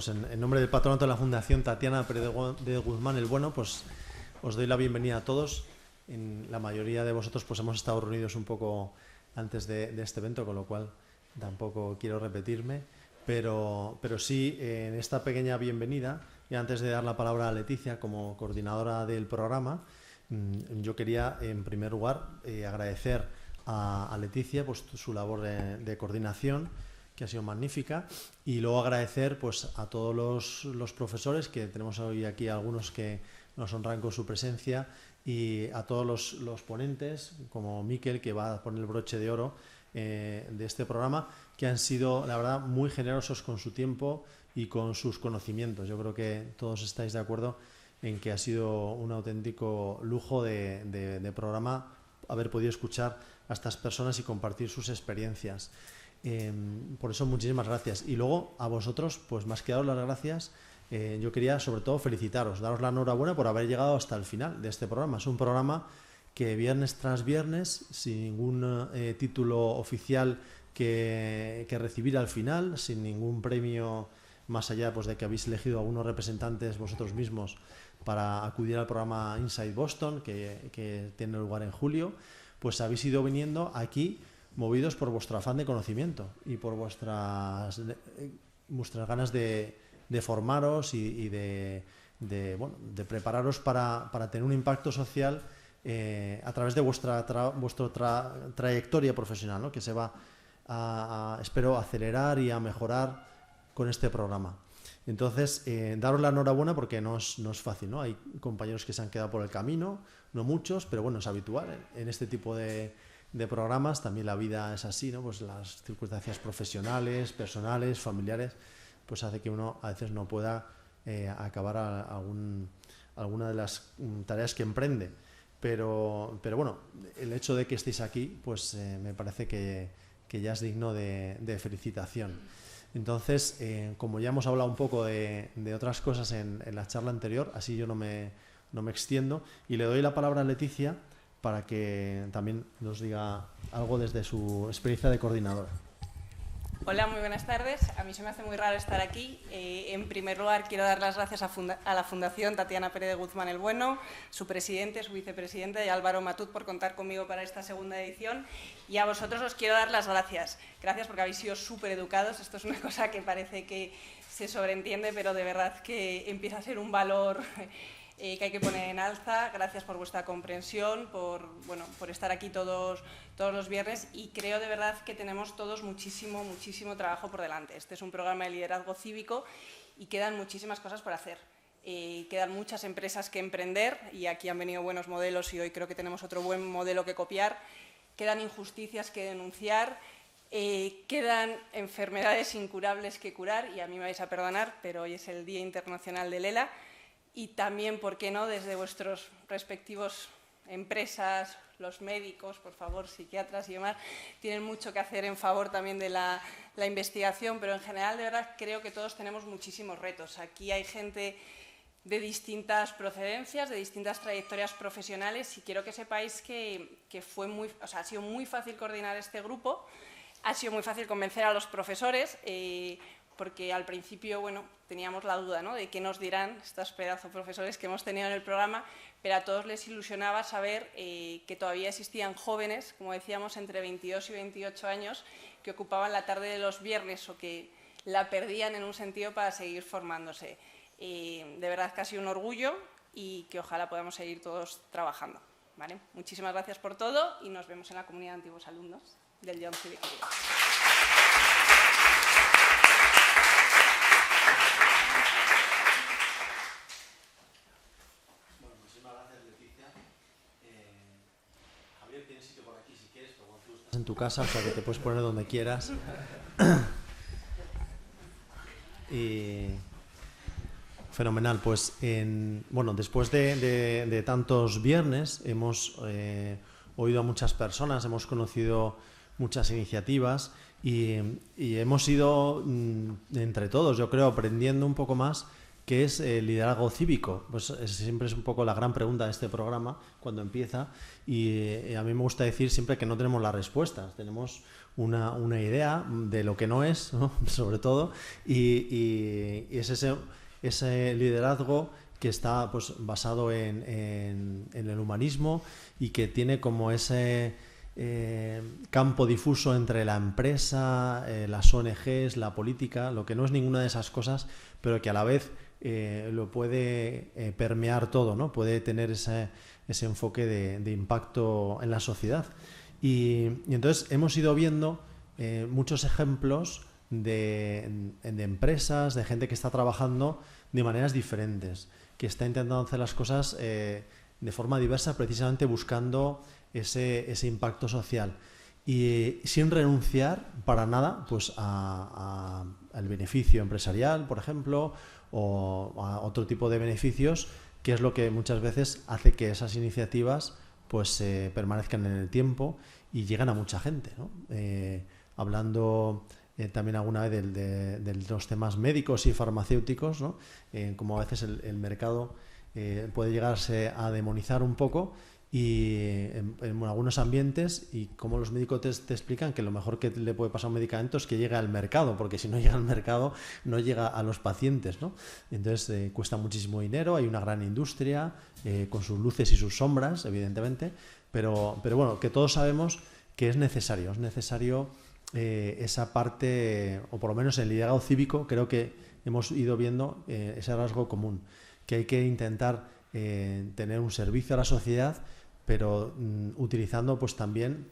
pues en nombre del patronato de la Fundación Tatiana Pérez de Guzmán el Bueno, pues os doy la bienvenida a todos. La mayoría de vosotros pues hemos estado reunidos un poco antes de este evento, con lo cual tampoco quiero repetirme, pero sí, en esta pequeña bienvenida, y antes de dar la palabra a Leticia como coordinadora del programa, yo quería en primer lugar agradecer a Leticia pues su labor de coordinación, que ha sido magnífica, y luego agradecer pues a todos los profesores, que tenemos hoy aquí algunos que nos honran con su presencia, y a todos los ponentes, como Miquel, que va a poner el broche de oro de este programa, que han sido, la verdad, muy generosos con su tiempo y con sus conocimientos. Yo creo que todos estáis de acuerdo en que ha sido un auténtico lujo de programa haber podido escuchar a estas personas y compartir sus experiencias. Por eso muchísimas gracias. Y luego a vosotros, pues más que daros las gracias, yo quería sobre todo felicitaros, daros la enhorabuena por haber llegado hasta el final de este programa. Es un programa que viernes tras viernes, sin ningún título oficial que recibir al final, sin ningún premio más allá pues de que habéis elegido a algunos representantes vosotros mismos para acudir al programa Inside Boston, que tiene lugar en julio, pues habéis ido viniendo aquí movidos por vuestro afán de conocimiento y por vuestras ganas de formaros y de prepararos para tener un impacto social a través de vuestra trayectoria profesional, ¿no? Que se va espero acelerar y a mejorar con este programa. Entonces, daros la enhorabuena porque no es fácil, ¿no? Hay compañeros que se han quedado por el camino, no muchos, pero bueno, es habitual en este tipo de programas. También la vida es así, ¿no? Pues las circunstancias profesionales, personales, familiares, pues hace que uno a veces no pueda acabar alguna de las tareas que emprende. Pero bueno, el hecho de que estéis aquí, pues me parece que ya es digno de felicitación. Entonces, como ya hemos hablado un poco de otras cosas en la charla anterior, así yo no me extiendo, y le doy la palabra a Leticia para que también nos diga algo desde su experiencia de coordinadora. Hola, muy buenas tardes. A mí se me hace muy raro estar aquí. En primer lugar, quiero dar las gracias a la Fundación Tatiana Pérez de Guzmán el Bueno, su presidente, su vicepresidente y Álvaro Matut por contar conmigo para esta segunda edición. Y a vosotros os quiero dar las gracias. Gracias porque habéis sido súper educados. Esto es una cosa que parece que se sobreentiende, pero de verdad que empieza a ser un valor que hay que poner en alza. Gracias por vuestra comprensión, por estar aquí todos los viernes, y creo de verdad que tenemos todos muchísimo trabajo por delante. Este es un programa de liderazgo cívico y quedan muchísimas cosas por hacer. Quedan muchas empresas que emprender y aquí han venido buenos modelos y hoy creo que tenemos otro buen modelo que copiar. Quedan injusticias que denunciar, quedan enfermedades incurables que curar, y a mí me vais a perdonar, pero hoy es el Día Internacional del ELA. Y también, ¿por qué no?, desde vuestros respectivos empresas, los médicos, por favor, psiquiatras y demás, tienen mucho que hacer en favor también de la investigación, pero en general, de verdad, creo que todos tenemos muchísimos retos. Aquí hay gente de distintas procedencias, de distintas trayectorias profesionales, y quiero que sepáis que ha sido muy fácil coordinar este grupo, ha sido muy fácil convencer a los profesores, porque al principio, teníamos la duda, ¿no?, de qué nos dirán estos pedazos profesores que hemos tenido en el programa, pero a todos les ilusionaba saber que todavía existían jóvenes, como decíamos, entre 22 y 28 años, que ocupaban la tarde de los viernes o que la perdían en un sentido para seguir formándose. De verdad que ha sido un orgullo y que ojalá podamos seguir todos trabajando, ¿vale? Muchísimas gracias por todo y nos vemos en la comunidad de antiguos alumnos del John Civic. En tu casa, o sea que te puedes poner donde quieras. Y fenomenal, pues después de tantos viernes hemos oído a muchas personas, hemos conocido muchas iniciativas y hemos ido entre todos, yo creo, aprendiendo un poco más ¿Qué es el liderazgo cívico? Pues siempre es un poco la gran pregunta de este programa cuando empieza, y a mí me gusta decir siempre que no tenemos las respuestas, tenemos una idea de lo que no es, ¿no? Sobre todo, y es ese liderazgo que está pues basado en el humanismo y que tiene como ese campo difuso entre la empresa, las ONGs, la política, lo que no es ninguna de esas cosas, pero que a la vez lo puede permear todo, ¿no? Puede tener ese enfoque de impacto en la sociedad. Y entonces hemos ido viendo muchos ejemplos de empresas, de gente que está trabajando de maneras diferentes, que está intentando hacer las cosas de forma diversa, precisamente buscando ese impacto social. Y sin renunciar para nada pues al beneficio empresarial, por ejemplo, o a otro tipo de beneficios, que es lo que muchas veces hace que esas iniciativas pues permanezcan en el tiempo y llegan a mucha gente, ¿no? Hablando también alguna vez de los temas médicos y farmacéuticos, ¿no? Como a veces el mercado puede llegarse a demonizar un poco, y en algunos ambientes, y como los médicos te explican que lo mejor que le puede pasar a un medicamento es que llegue al mercado, porque si no llega al mercado no llega a los pacientes, ¿no? Entonces cuesta muchísimo dinero, hay una gran industria con sus luces y sus sombras, evidentemente, pero bueno, que todos sabemos que es necesario esa parte, o por lo menos en el liderazgo cívico creo que hemos ido viendo ese rasgo común, que hay que intentar tener un servicio a la sociedad, pero utilizando pues también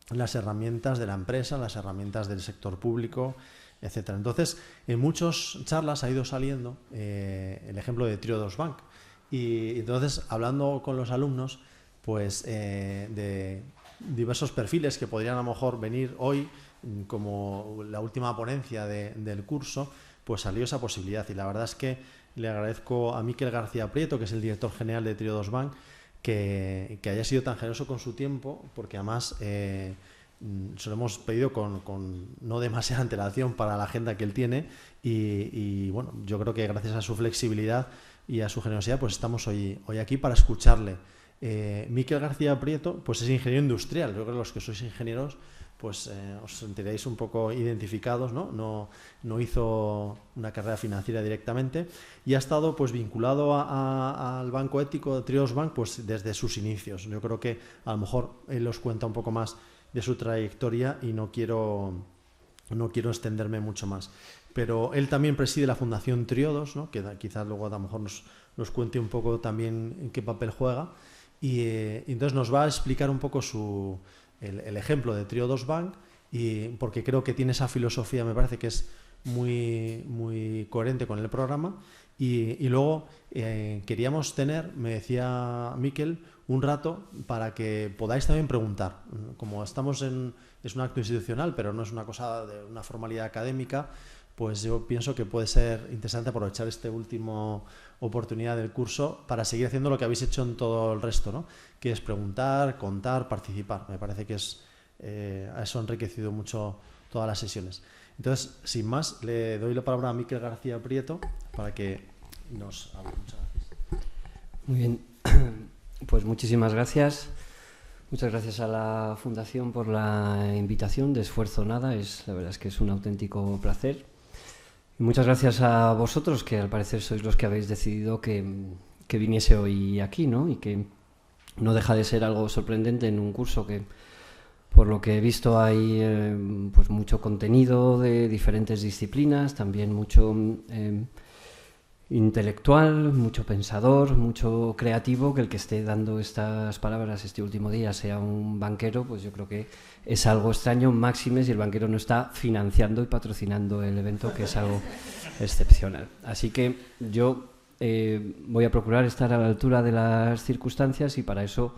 las herramientas de la empresa, las herramientas del sector público, etcétera. Entonces, en muchas charlas ha ido saliendo el ejemplo de Triodos Bank, y entonces hablando con los alumnos pues de diversos perfiles que podrían a lo mejor venir hoy como la última ponencia del curso, pues salió esa posibilidad, y la verdad es que le agradezco a Miquel García Prieto, que es el director general de Triodos Bank, que haya sido tan generoso con su tiempo, porque además se lo hemos pedido con no demasiada antelación para la agenda que él tiene, y bueno, yo creo que gracias a su flexibilidad y a su generosidad pues estamos hoy aquí para escucharle. Miquel García Prieto pues es ingeniero industrial. Yo creo que los que sois ingenieros pues os sentiréis un poco identificados, ¿no? No hizo una carrera financiera directamente, y ha estado pues vinculado al Banco Ético, Triodos Bank, pues desde sus inicios. Yo creo que a lo mejor él os cuenta un poco más de su trayectoria y no quiero extenderme mucho más. Pero él también preside la Fundación Triodos, ¿no? Que quizás luego a lo mejor nos cuente un poco también en qué papel juega, y entonces nos va a explicar un poco el ejemplo de Triodos Bank, y porque creo que tiene esa filosofía, me parece que es muy, muy coherente con el programa. Y luego queríamos tener, me decía Miquel, un rato para que podáis también preguntar. Como es un acto institucional, pero no es una cosa de una formalidad académica, pues yo pienso que puede ser interesante aprovechar esta última oportunidad del curso para seguir haciendo lo que habéis hecho en todo el resto, ¿no? Que es preguntar, contar, participar. Me parece que eso ha enriquecido mucho todas las sesiones. Entonces, sin más, le doy la palabra a Miquel García Prieto para que nos hable. Muchas gracias. Muy bien, pues muchísimas gracias. Muchas gracias a la Fundación por la invitación. De esfuerzo nada, la verdad es que es un auténtico placer. Y muchas gracias a vosotros, que al parecer sois los que habéis decidido que viniese hoy aquí, ¿no? Y que no deja de ser algo sorprendente en un curso que, por lo que he visto, hay pues mucho contenido de diferentes disciplinas, también mucho intelectual, mucho pensador, mucho creativo. Que el que esté dando estas palabras este último día sea un banquero, pues yo creo que es algo extraño, máxime si el banquero no está financiando y patrocinando el evento, que es algo excepcional. Así que yo voy a procurar estar a la altura de las circunstancias, y para eso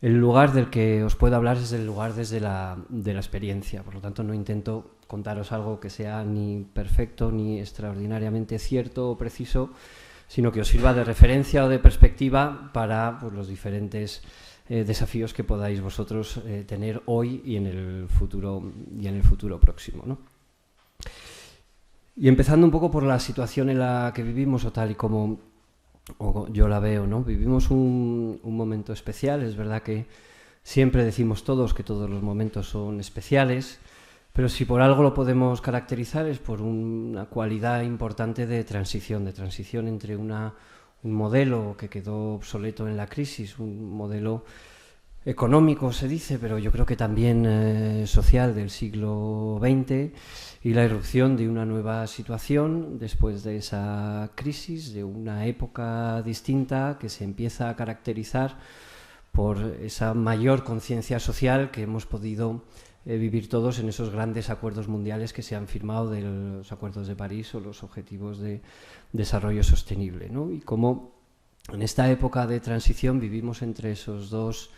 el lugar del que os puedo hablar es el lugar de la experiencia. Por lo tanto, no intento contaros algo que sea ni perfecto ni extraordinariamente cierto o preciso, sino que os sirva de referencia o de perspectiva para pues, los diferentes desafíos que podáis vosotros tener hoy y en el futuro próximo, ¿no? Y empezando un poco por la situación en la que vivimos, o tal y como yo la veo, ¿no? Vivimos un momento especial. Es verdad que siempre decimos todos que todos los momentos son especiales, pero si por algo lo podemos caracterizar es por una cualidad importante de transición entre un modelo que quedó obsoleto en la crisis, un modelo económico se dice, pero yo creo que también social del siglo XX, y la irrupción de una nueva situación después de esa crisis, de una época distinta que se empieza a caracterizar por esa mayor conciencia social que hemos podido vivir todos en esos grandes acuerdos mundiales que se han firmado, de los acuerdos de París o los objetivos de desarrollo sostenible, ¿no? Y cómo en esta época de transición vivimos entre esos dos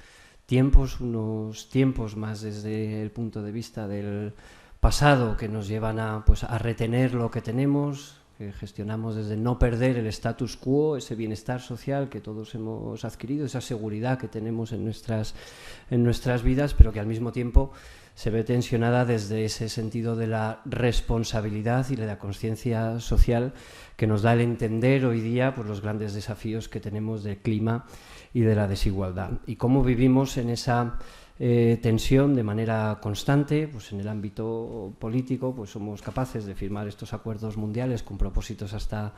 tiempos, unos tiempos más desde el punto de vista del pasado que nos llevan a retener lo que tenemos, que gestionamos desde no perder el status quo, ese bienestar social que todos hemos adquirido, esa seguridad que tenemos en nuestras vidas, pero que al mismo tiempo se ve tensionada desde ese sentido de la responsabilidad y de la conciencia social que nos da el entender hoy día los grandes desafíos que tenemos del clima y de la desigualdad. Y cómo vivimos en esa tensión de manera constante, en el ámbito político, somos capaces de firmar estos acuerdos mundiales con propósitos hasta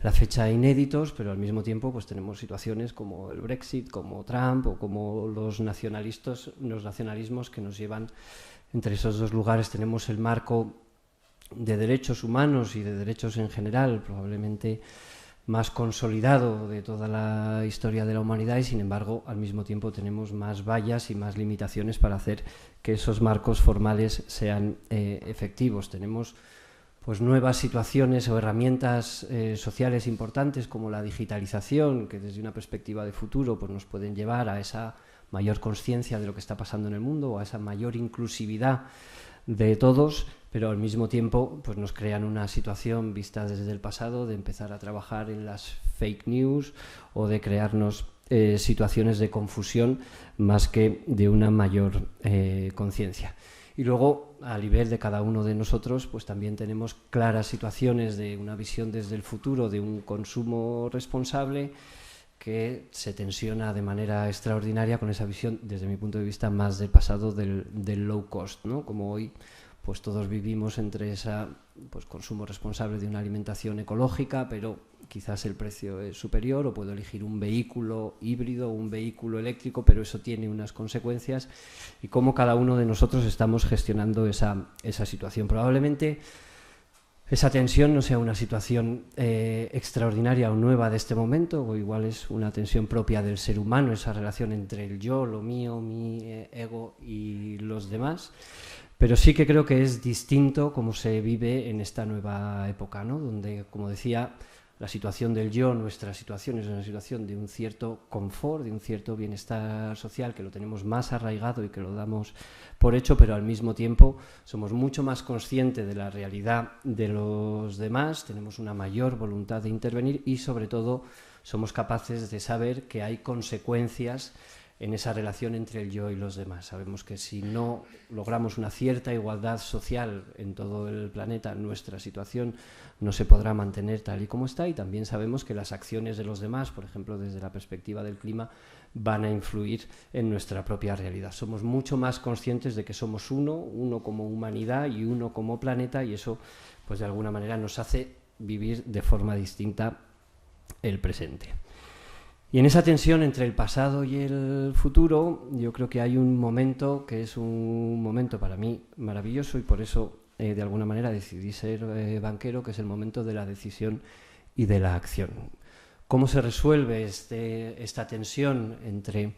la fecha inéditos, pero al mismo tiempo tenemos situaciones como el Brexit, como Trump o como los nacionalismos que nos llevan entre esos dos lugares. Tenemos el marco de derechos humanos y de derechos en general, probablemente más consolidado de toda la historia de la humanidad, y sin embargo al mismo tiempo tenemos más vallas y más limitaciones para hacer que esos marcos formales sean efectivos. Tenemos nuevas situaciones o herramientas sociales importantes como la digitalización, que desde una perspectiva de futuro nos pueden llevar a esa mayor conciencia de lo que está pasando en el mundo o a esa mayor inclusividad de todos, pero al mismo tiempo nos crean una situación vista desde el pasado de empezar a trabajar en las fake news o de crearnos situaciones de confusión más que de una mayor conciencia. Y luego, a nivel de cada uno de nosotros, también tenemos claras situaciones de una visión desde el futuro de un consumo responsable que se tensiona de manera extraordinaria con esa visión, desde mi punto de vista, más del pasado del low cost, ¿no? Como hoy todos vivimos entre ese consumo responsable de una alimentación ecológica, pero quizás el precio es superior, o puedo elegir un vehículo híbrido o un vehículo eléctrico, pero eso tiene unas consecuencias, y cómo cada uno de nosotros estamos gestionando esa situación. Probablemente esa tensión no sea una situación extraordinaria o nueva de este momento, o igual es una tensión propia del ser humano, esa relación entre el yo, lo mío, mi ego y los demás. Pero sí que creo que es distinto cómo se vive en esta nueva época, ¿no? Donde, como decía, la situación del yo, nuestra situación, es una situación de un cierto confort, de un cierto bienestar social, que lo tenemos más arraigado y que lo damos por hecho, pero al mismo tiempo somos mucho más conscientes de la realidad de los demás, tenemos una mayor voluntad de intervenir y, sobre todo, somos capaces de saber que hay consecuencias en esa relación entre el yo y los demás. Sabemos que si no logramos una cierta igualdad social en todo el planeta, nuestra situación no se podrá mantener tal y como está, y también sabemos que las acciones de los demás, por ejemplo, desde la perspectiva del clima, van a influir en nuestra propia realidad. Somos mucho más conscientes de que somos uno como humanidad y uno como planeta, y eso, de alguna manera, nos hace vivir de forma distinta el presente. Y en esa tensión entre el pasado y el futuro, yo creo que hay un momento que es un momento para mí maravilloso, y por eso de alguna manera decidí ser banquero, que es el momento de la decisión y de la acción. ¿Cómo se resuelve esta tensión entre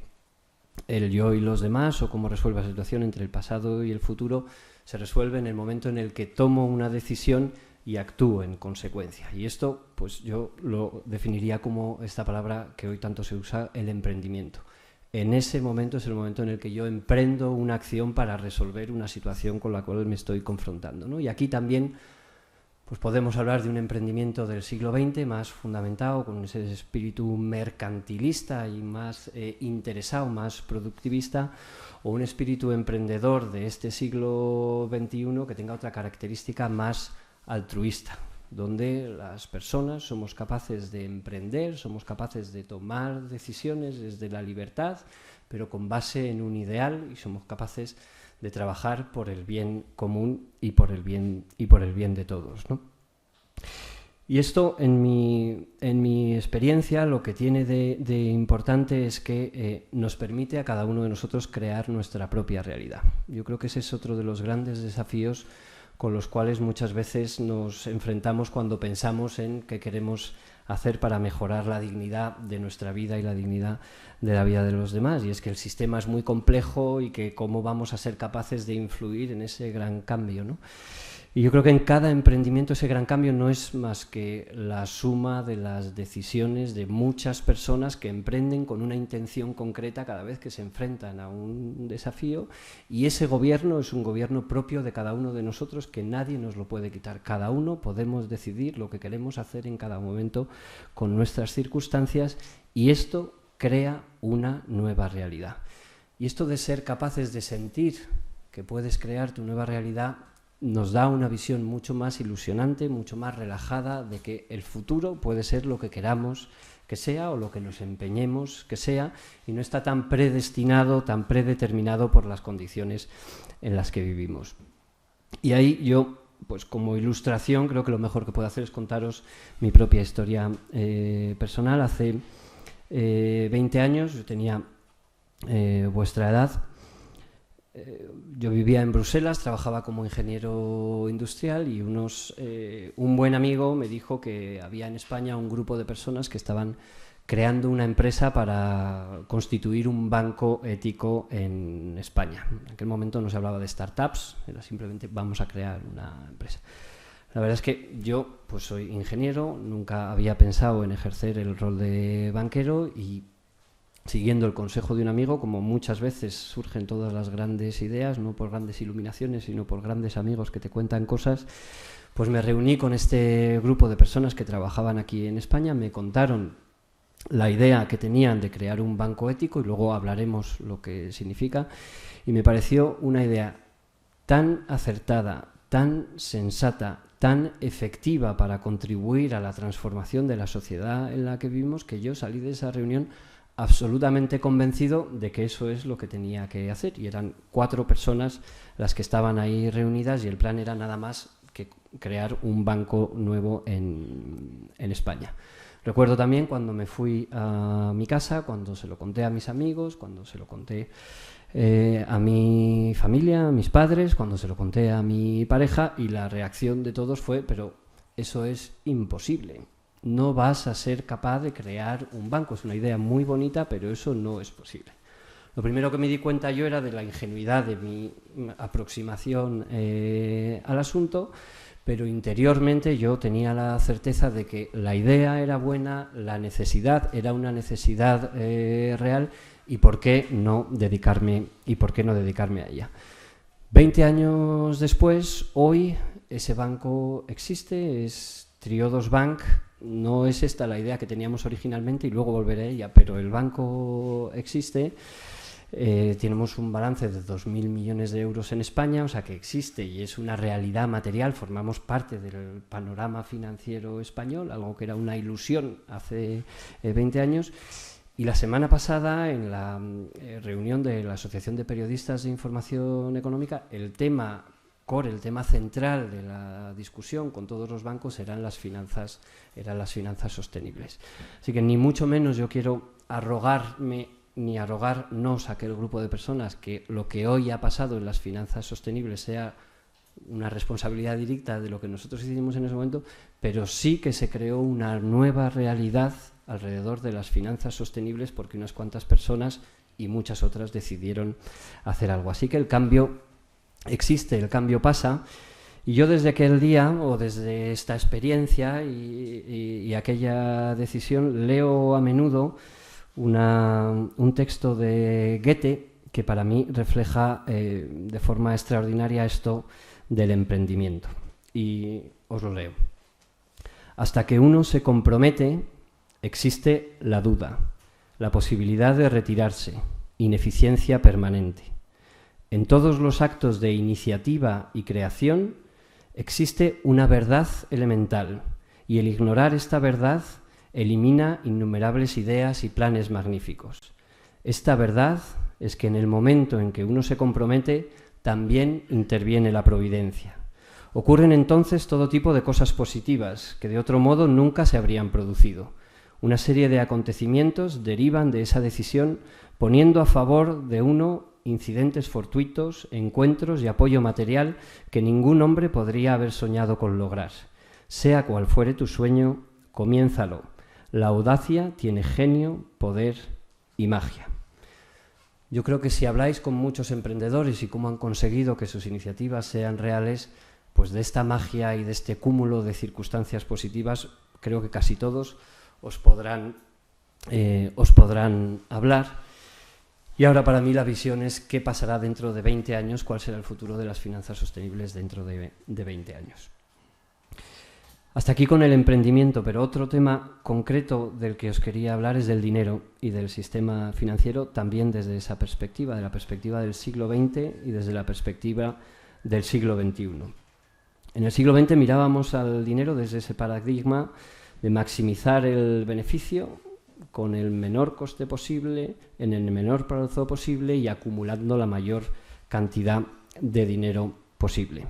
el yo y los demás, o cómo resuelve la situación entre el pasado y el futuro? Se resuelve en el momento en el que tomo una decisión y actúo en consecuencia. Y esto, yo lo definiría como esta palabra que hoy tanto se usa, el emprendimiento. En ese momento es el momento en el que yo emprendo una acción para resolver una situación con la cual me estoy confrontando, ¿no? Y aquí también podemos hablar de un emprendimiento del siglo XX más fundamentado, con ese espíritu mercantilista y más interesado, más productivista, o un espíritu emprendedor de este siglo XXI que tenga otra característica más altruista, donde las personas somos capaces de emprender, somos capaces de tomar decisiones desde la libertad, pero con base en un ideal, y somos capaces de trabajar por el bien común y por el bien de todos, ¿no? Y esto, en mi experiencia, lo que tiene de importante es que nos permite a cada uno de nosotros crear nuestra propia realidad. Yo creo que ese es otro de los grandes desafíos con los cuales muchas veces nos enfrentamos cuando pensamos en qué queremos hacer para mejorar la dignidad de nuestra vida y la dignidad de la vida de los demás. Y es que el sistema es muy complejo y que cómo vamos a ser capaces de influir en ese gran cambio, ¿no? Y yo creo que en cada emprendimiento ese gran cambio no es más que la suma de las decisiones de muchas personas que emprenden con una intención concreta cada vez que se enfrentan a un desafío, y ese gobierno es un gobierno propio de cada uno de nosotros que nadie nos lo puede quitar. Cada uno podemos decidir lo que queremos hacer en cada momento con nuestras circunstancias, y esto crea una nueva realidad. Y esto de ser capaces de sentir que puedes crear tu nueva realidad nos da una visión mucho más ilusionante, mucho más relajada de que el futuro puede ser lo que queramos que sea o lo que nos empeñemos que sea, y no está tan predestinado, tan predeterminado por las condiciones en las que vivimos. Y ahí yo, pues como ilustración, creo que lo mejor que puedo hacer es contaros mi propia historia personal. Hace 20 años, yo tenía vuestra edad. Yo vivía en Bruselas, trabajaba como ingeniero industrial, y un buen amigo me dijo que había en España un grupo de personas que estaban creando una empresa para constituir un banco ético en España. En aquel momento no se hablaba de startups, era simplemente vamos a crear una empresa. La verdad es que yo pues soy ingeniero, nunca había pensado en ejercer el rol de banquero, y siguiendo el consejo de un amigo, como muchas veces surgen todas las grandes ideas, no por grandes iluminaciones, sino por grandes amigos que te cuentan cosas, pues me reuní con este grupo de personas que trabajaban aquí en España, me contaron la idea que tenían de crear un banco ético, y luego hablaremos lo que significa, y me pareció una idea tan acertada, tan sensata, tan efectiva para contribuir a la transformación de la sociedad en la que vivimos, que yo salí de esa reunión absolutamente convencido de que eso es lo que tenía que hacer. Y eran 4 personas las que estaban ahí reunidas, y el plan era nada más que crear un banco nuevo en España. Recuerdo también cuando me fui a mi casa, cuando se lo conté a mis amigos, cuando se lo conté a mi familia, a mis padres, cuando se lo conté a mi pareja, y la reacción de todos fue: pero eso es imposible. No vas a ser capaz de crear un banco. Es una idea muy bonita, pero eso no es posible. Lo primero que me di cuenta yo era de la ingenuidad de mi aproximación al asunto, pero interiormente yo tenía la certeza de que la idea era buena, la necesidad era una necesidad real, y por qué no dedicarme a ella. 20 años después, hoy ese banco existe, es Triodos Bank. No es esta la idea que teníamos originalmente, y luego volveré a ella, pero el banco existe. Tenemos un balance de 2.000 millones de euros en España, o sea que existe y es una realidad material, formamos parte del panorama financiero español, algo que era una ilusión hace 20 años. Y la semana pasada, en la reunión de la Asociación de Periodistas de Información Económica, el tema core, el tema central de la discusión con todos los bancos eran las finanzas sostenibles. Así que ni mucho menos yo quiero arrogarme ni arrogarnos a aquel grupo de personas que lo que hoy ha pasado en las finanzas sostenibles sea una responsabilidad directa de lo que nosotros hicimos en ese momento, pero sí que se creó una nueva realidad alrededor de las finanzas sostenibles porque unas cuantas personas y muchas otras decidieron hacer algo. Así que el cambio existe, el cambio pasa, y yo desde aquel día o desde esta experiencia y aquella decisión leo a menudo un texto de Goethe que para mí refleja de forma extraordinaria esto del emprendimiento, y os lo leo. Hasta que uno se compromete, existe la duda, la posibilidad de retirarse, ineficiencia permanente. En todos los actos de iniciativa y creación Existe una verdad elemental y el ignorar esta verdad elimina innumerables ideas y planes magníficos. Esta verdad es que en el momento en que uno se compromete, también interviene la providencia. Ocurren entonces todo tipo de cosas positivas que de otro modo nunca se habrían producido. Una serie de acontecimientos derivan de esa decisión, poniendo a favor de uno incidentes fortuitos, encuentros y apoyo material que ningún hombre podría haber soñado con lograr. Sea cual fuere tu sueño, comiénzalo. La audacia tiene genio, poder y magia. Yo creo que si habláis con muchos emprendedores y cómo han conseguido que sus iniciativas sean reales, pues de esta magia y de este cúmulo de circunstancias positivas, creo que casi todos os podrán hablar. Y ahora para mí la visión es qué pasará dentro de 20 años, cuál será el futuro de las finanzas sostenibles dentro de 20 años. Hasta aquí con el emprendimiento, pero otro tema concreto del que os quería hablar es del dinero y del sistema financiero, también desde esa perspectiva, de la perspectiva del siglo XX y desde la perspectiva del siglo XXI. En el siglo XX mirábamos al dinero desde ese paradigma de maximizar el beneficio con el menor coste posible, en el menor plazo posible y acumulando la mayor cantidad de dinero posible.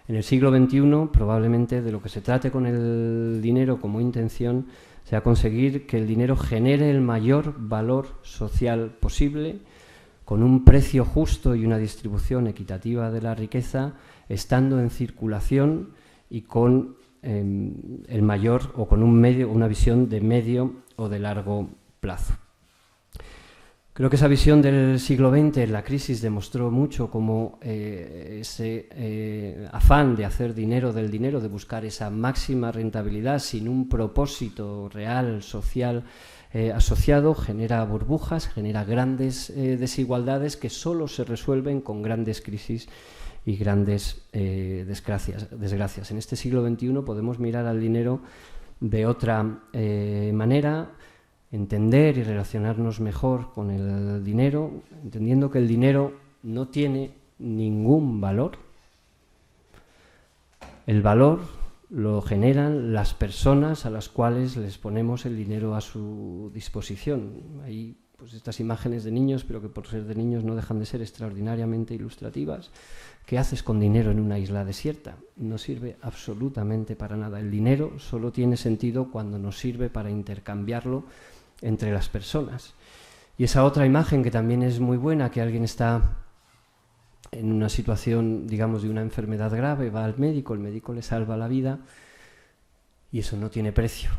En el siglo XXI, probablemente de lo que se trate con el dinero como intención sea conseguir que el dinero genere el mayor valor social posible, con un precio justo y una distribución equitativa de la riqueza, estando en circulación y con el mayor o con una visión de medio o de largo plazo. Creo que esa visión del siglo XX, la crisis, demostró mucho cómo ese afán de hacer dinero del dinero, de buscar esa máxima rentabilidad sin un propósito real, social, asociado, genera burbujas, genera grandes desigualdades que solo se resuelven con grandes crisis y grandes desgracias. En este siglo XXI podemos mirar al dinero de otra manera, entender y relacionarnos mejor con el dinero, entendiendo que el dinero no tiene ningún valor. El valor lo generan las personas a las cuales les ponemos el dinero a su disposición. Hay pues estas imágenes de niños, pero que por ser de niños no dejan de ser extraordinariamente ilustrativas. ¿Qué haces con dinero en una isla desierta? No sirve absolutamente para nada. El dinero solo tiene sentido cuando nos sirve para intercambiarlo entre las personas. Y esa otra imagen que también es muy buena, que alguien está en una situación, digamos, de una enfermedad grave, va al médico, el médico le salva la vida y eso no tiene precio.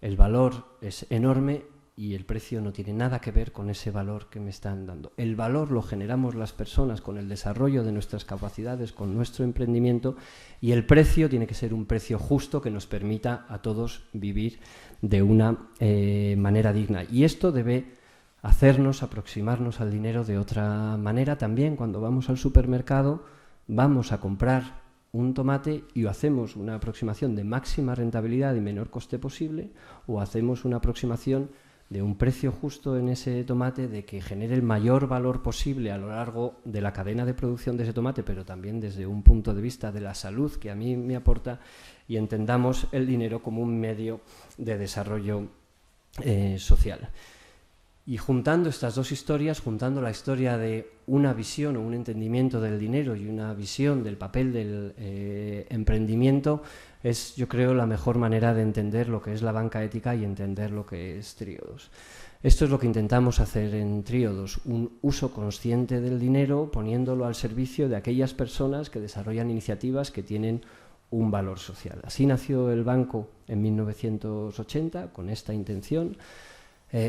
El valor es enorme y el precio no tiene nada que ver con ese valor que me están dando. El valor lo generamos las personas con el desarrollo de nuestras capacidades, con nuestro emprendimiento, y el precio tiene que ser un precio justo que nos permita a todos vivir de una manera digna. Y esto debe hacernos aproximarnos al dinero de otra manera también. Cuando vamos al supermercado, vamos a comprar un tomate y o hacemos una aproximación de máxima rentabilidad y menor coste posible, o hacemos una aproximación de un precio justo en ese tomate, de que genere el mayor valor posible a lo largo de la cadena de producción de ese tomate, pero también desde un punto de vista de la salud que a mí me aporta, y entendamos el dinero como un medio de desarrollo social. Y juntando estas dos historias, juntando la historia de una visión o un entendimiento del dinero y una visión del papel del emprendimiento, es, yo creo, la mejor manera de entender lo que es la banca ética y entender lo que es Tríodos. Esto es lo que intentamos hacer en Tríodos, un uso consciente del dinero, poniéndolo al servicio de aquellas personas que desarrollan iniciativas que tienen un valor social. Así nació el banco en 1980, con esta intención.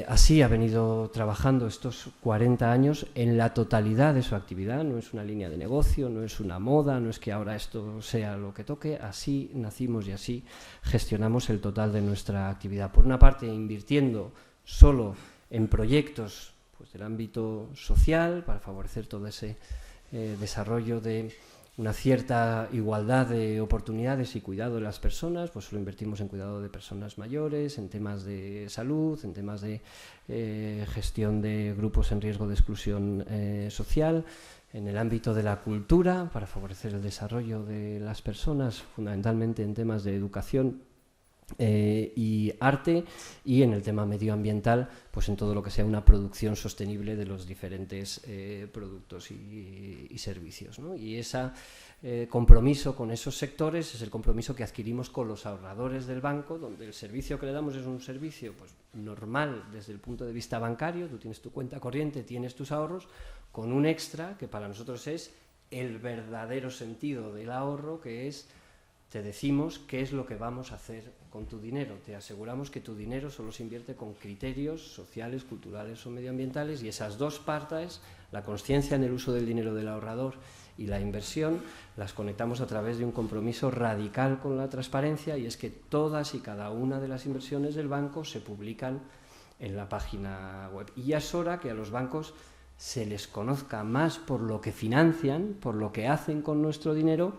Así ha venido trabajando estos 40 años en la totalidad de su actividad. No es una línea de negocio, no es una moda, no es que ahora esto sea lo que toque. Así nacimos y así gestionamos el total de nuestra actividad. Por una parte, invirtiendo solo en proyectos pues, del ámbito social para favorecer todo ese desarrollo de una cierta igualdad de oportunidades y cuidado de las personas, pues solo invertimos en cuidado de personas mayores, en temas de salud, en temas de gestión de grupos en riesgo de exclusión social, en el ámbito de la cultura, para favorecer el desarrollo de las personas, fundamentalmente en temas de educación y arte, y en el tema medioambiental, pues en todo lo que sea una producción sostenible de los diferentes productos y servicios, ¿no? Y ese compromiso con esos sectores es el compromiso que adquirimos con los ahorradores del banco, donde el servicio que le damos es un servicio pues normal desde el punto de vista bancario. Tú tienes tu cuenta corriente, tienes tus ahorros, con un extra que para nosotros es el verdadero sentido del ahorro, que es: te decimos qué es lo que vamos a hacer con tu dinero, te aseguramos que tu dinero solo se invierte con criterios sociales, culturales o medioambientales, y esas dos partes, la consciencia en el uso del dinero del ahorrador y la inversión, las conectamos a través de un compromiso radical con la transparencia, y es que todas y cada una de las inversiones del banco se publican en la página web. Y ya es hora que a los bancos se les conozca más por lo que financian, por lo que hacen con nuestro dinero,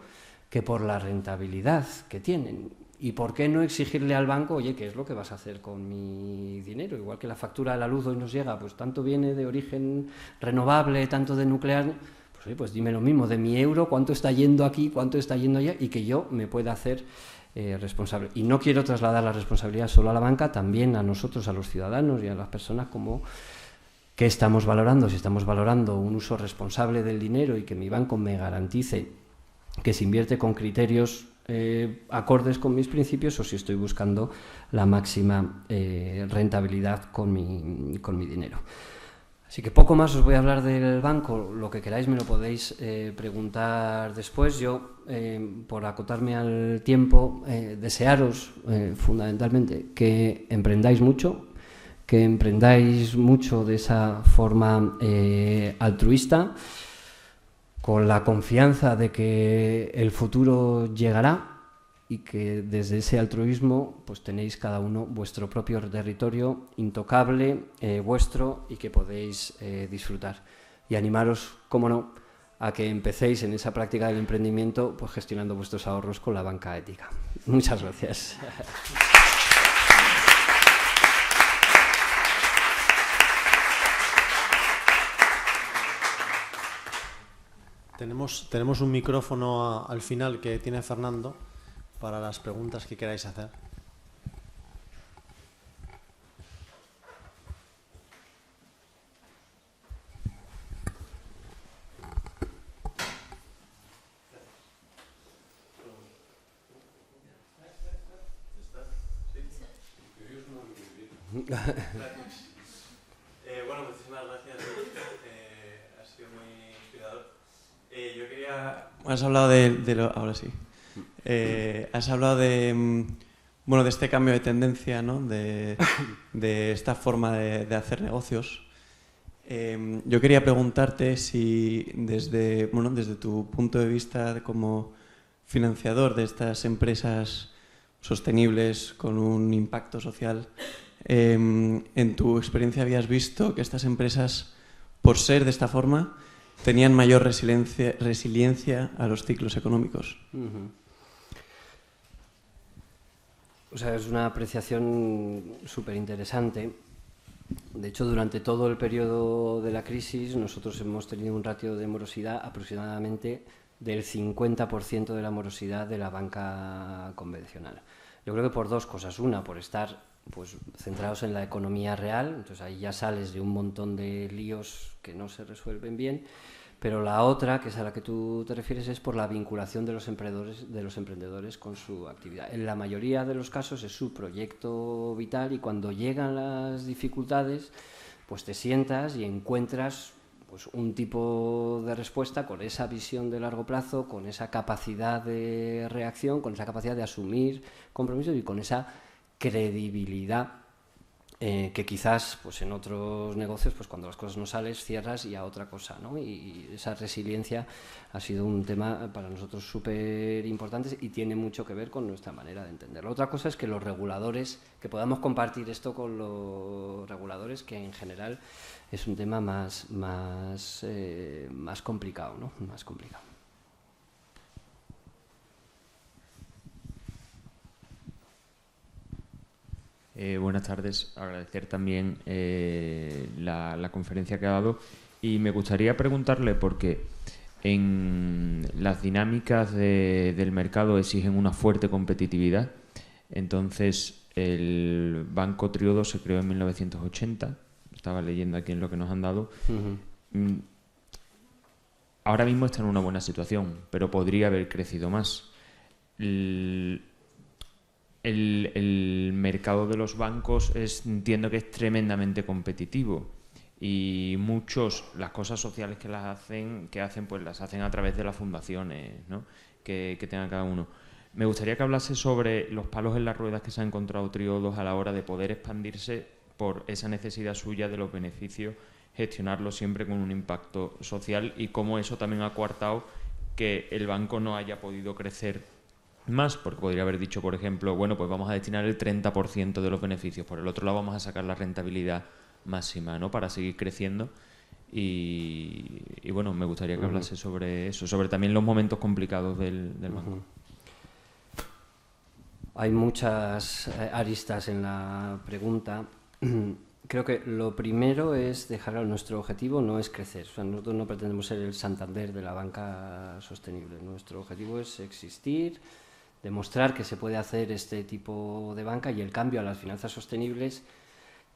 que por la rentabilidad que tienen. ¿Y por qué no exigirle al banco, oye, qué es lo que vas a hacer con mi dinero? Igual que la factura de la luz hoy nos llega, pues tanto viene de origen renovable, tanto de nuclear, pues oye, pues dime lo mismo, de mi euro, cuánto está yendo aquí, cuánto está yendo allá, y que yo me pueda hacer responsable. Y no quiero trasladar la responsabilidad solo a la banca, también a nosotros, a los ciudadanos y a las personas, como qué estamos valorando, si estamos valorando un uso responsable del dinero y que mi banco me garantice que se invierte con criterios acordes con mis principios, o si estoy buscando la máxima rentabilidad con mi dinero. Así que poco más os voy a hablar del banco. Lo que queráis me lo podéis preguntar después. Yo, por acotarme al tiempo, desearos fundamentalmente que emprendáis mucho de esa forma altruista, con la confianza de que el futuro llegará, y que desde ese altruismo pues tenéis cada uno vuestro propio territorio intocable, vuestro, y que podéis disfrutar. Y animaros, cómo no, a que empecéis en esa práctica del emprendimiento pues gestionando vuestros ahorros con la banca ética. Muchas gracias. Tenemos un micrófono al final que tiene Fernando para las preguntas que queráis hacer. Bueno, muchísimas gracias. Ha sido muy inspirador. Yo quería... Has hablado ahora sí. Has hablado de este cambio de tendencia, ¿no? De esta forma de hacer negocios. Yo quería preguntarte si desde tu punto de vista como financiador de estas empresas sostenibles con un impacto social, en tu experiencia habías visto que estas empresas, por ser de esta forma, tenían mayor resiliencia a los ciclos económicos. O sea, es una apreciación súper interesante. De hecho, durante todo el periodo de la crisis, nosotros hemos tenido un ratio de morosidad aproximadamente del 50% de la morosidad de la banca convencional. Yo creo que por dos cosas. Una, por estar pues centrados en la economía real, entonces ahí ya sales de un montón de líos que no se resuelven bien, pero la otra, que es a la que tú te refieres, es por la vinculación de los emprendedores con su actividad. En la mayoría de los casos es su proyecto vital, y cuando llegan las dificultades, pues te sientas y encuentras pues un tipo de respuesta con esa visión de largo plazo, con esa capacidad de reacción, con esa capacidad de asumir compromisos y con esa credibilidad que quizás pues en otros negocios, pues cuando las cosas no salen, cierras y a otra cosa, ¿no? Y esa resiliencia ha sido un tema para nosotros súper importante y tiene mucho que ver con nuestra manera de entenderlo. Otra cosa es que los reguladores, que podamos compartir esto con los reguladores, que en general es un tema más complicado, ¿no? Más complicado. Buenas tardes. Agradecer también la conferencia que ha dado y me gustaría preguntarle porque en las dinámicas del mercado exigen una fuerte competitividad. Entonces, el Banco Triodos se creó en 1980. Estaba leyendo aquí en lo que nos han dado. Ahora mismo está en una buena situación, pero podría haber crecido más. El mercado de los bancos entiendo que es tremendamente competitivo y muchos las cosas sociales que hacen pues las hacen a través de las fundaciones, ¿no? que tenga cada uno. Me gustaría que hablase sobre los palos en las ruedas que se ha encontrado Triodos a la hora de poder expandirse por esa necesidad suya de los beneficios, gestionarlo siempre con un impacto social y cómo eso también ha coartado que el banco no haya podido crecer más, porque podría haber dicho, por ejemplo, bueno, pues vamos a destinar el 30% de los beneficios, por el otro lado vamos a sacar la rentabilidad máxima, ¿no? Para seguir creciendo y bueno, me gustaría que hablase sobre eso, sobre también los momentos complicados del banco. Hay muchas aristas en la pregunta. Creo que lo primero es dejar claro, nuestro objetivo no es crecer. O sea, nosotros no pretendemos ser el Santander de la banca sostenible. Nuestro objetivo es existir, demostrar que se puede hacer este tipo de banca y el cambio a las finanzas sostenibles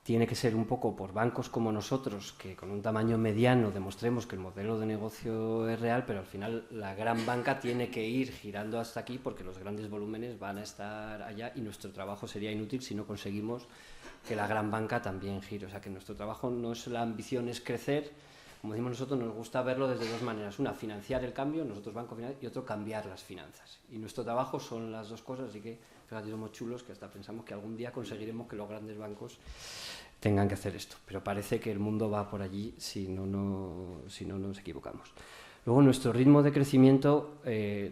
tiene que ser un poco por bancos como nosotros, que con un tamaño mediano demostremos que el modelo de negocio es real, pero al final la gran banca tiene que ir girando hasta aquí porque los grandes volúmenes van a estar allá y nuestro trabajo sería inútil si no conseguimos que la gran banca también gire. O sea, que nuestro trabajo no es la ambición, es crecer. Como decimos nosotros, nos gusta verlo desde dos maneras. Una, financiar el cambio, nosotros banco final, y otro, cambiar las finanzas. Y nuestro trabajo son las dos cosas, así que fíjate, somos chulos que hasta pensamos que algún día conseguiremos que los grandes bancos tengan que hacer esto. Pero parece que el mundo va por allí si no nos equivocamos. Luego, nuestro ritmo de crecimiento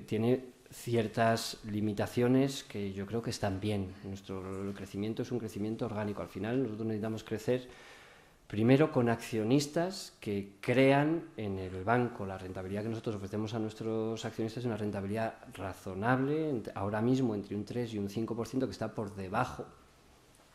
tiene ciertas limitaciones que yo creo que están bien. Nuestro crecimiento es un crecimiento orgánico. Al final, nosotros necesitamos crecer primero con accionistas que crean en el banco. La rentabilidad que nosotros ofrecemos a nuestros accionistas es una rentabilidad razonable, ahora mismo entre un 3 y un 5%, que está por debajo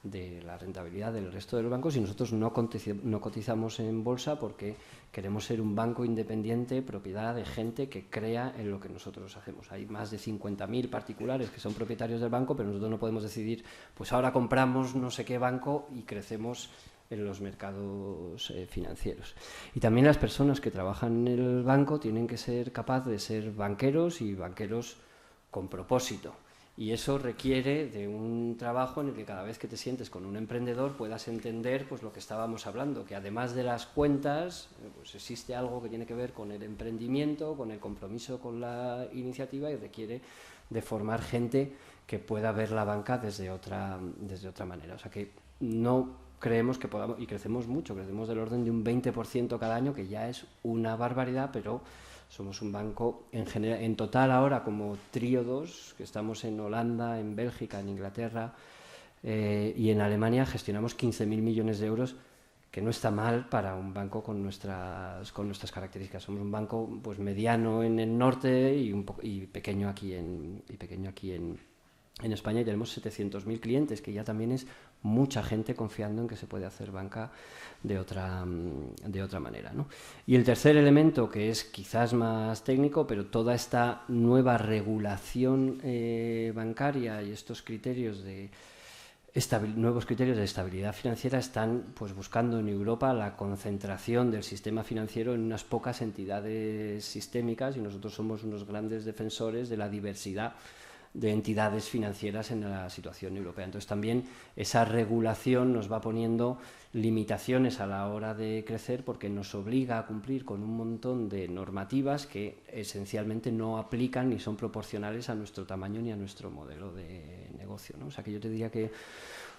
de la rentabilidad del resto de los bancos, y nosotros no cotizamos en bolsa porque queremos ser un banco independiente, propiedad de gente que crea en lo que nosotros hacemos. Hay más de 50.000 particulares que son propietarios del banco, pero nosotros no podemos decidir, pues ahora compramos no sé qué banco y crecemos en los mercados financieros. Y también las personas que trabajan en el banco tienen que ser capaces de ser banqueros y banqueros con propósito. Y eso requiere de un trabajo en el que cada vez que te sientes con un emprendedor puedas entender pues lo que estábamos hablando, que además de las cuentas pues existe algo que tiene que ver con el emprendimiento, con el compromiso con la iniciativa, y requiere de formar gente que pueda ver la banca desde otra manera. O sea que no creemos que podamos, y crecemos mucho, crecemos del orden de un 20% cada año, que ya es una barbaridad, pero somos un banco en general, en total ahora como Triodos, que estamos en Holanda, en Bélgica, en Inglaterra y en Alemania, gestionamos 15.000 millones de euros, que no está mal para un banco con nuestras características. Somos un banco pues mediano en el norte y pequeño aquí en España, y tenemos 700.000 clientes, que ya también es mucha gente confiando en que se puede hacer banca de otra manera, ¿no? Y el tercer elemento, que es quizás más técnico, pero toda esta nueva regulación bancaria y estos criterios nuevos criterios de estabilidad financiera están pues buscando en Europa la concentración del sistema financiero en unas pocas entidades sistémicas, y nosotros somos unos grandes defensores de la diversidad de entidades financieras en la situación europea. Entonces también esa regulación nos va poniendo limitaciones a la hora de crecer, porque nos obliga a cumplir con un montón de normativas que esencialmente no aplican ni son proporcionales a nuestro tamaño ni a nuestro modelo de negocio, ¿no? O sea que yo te diría que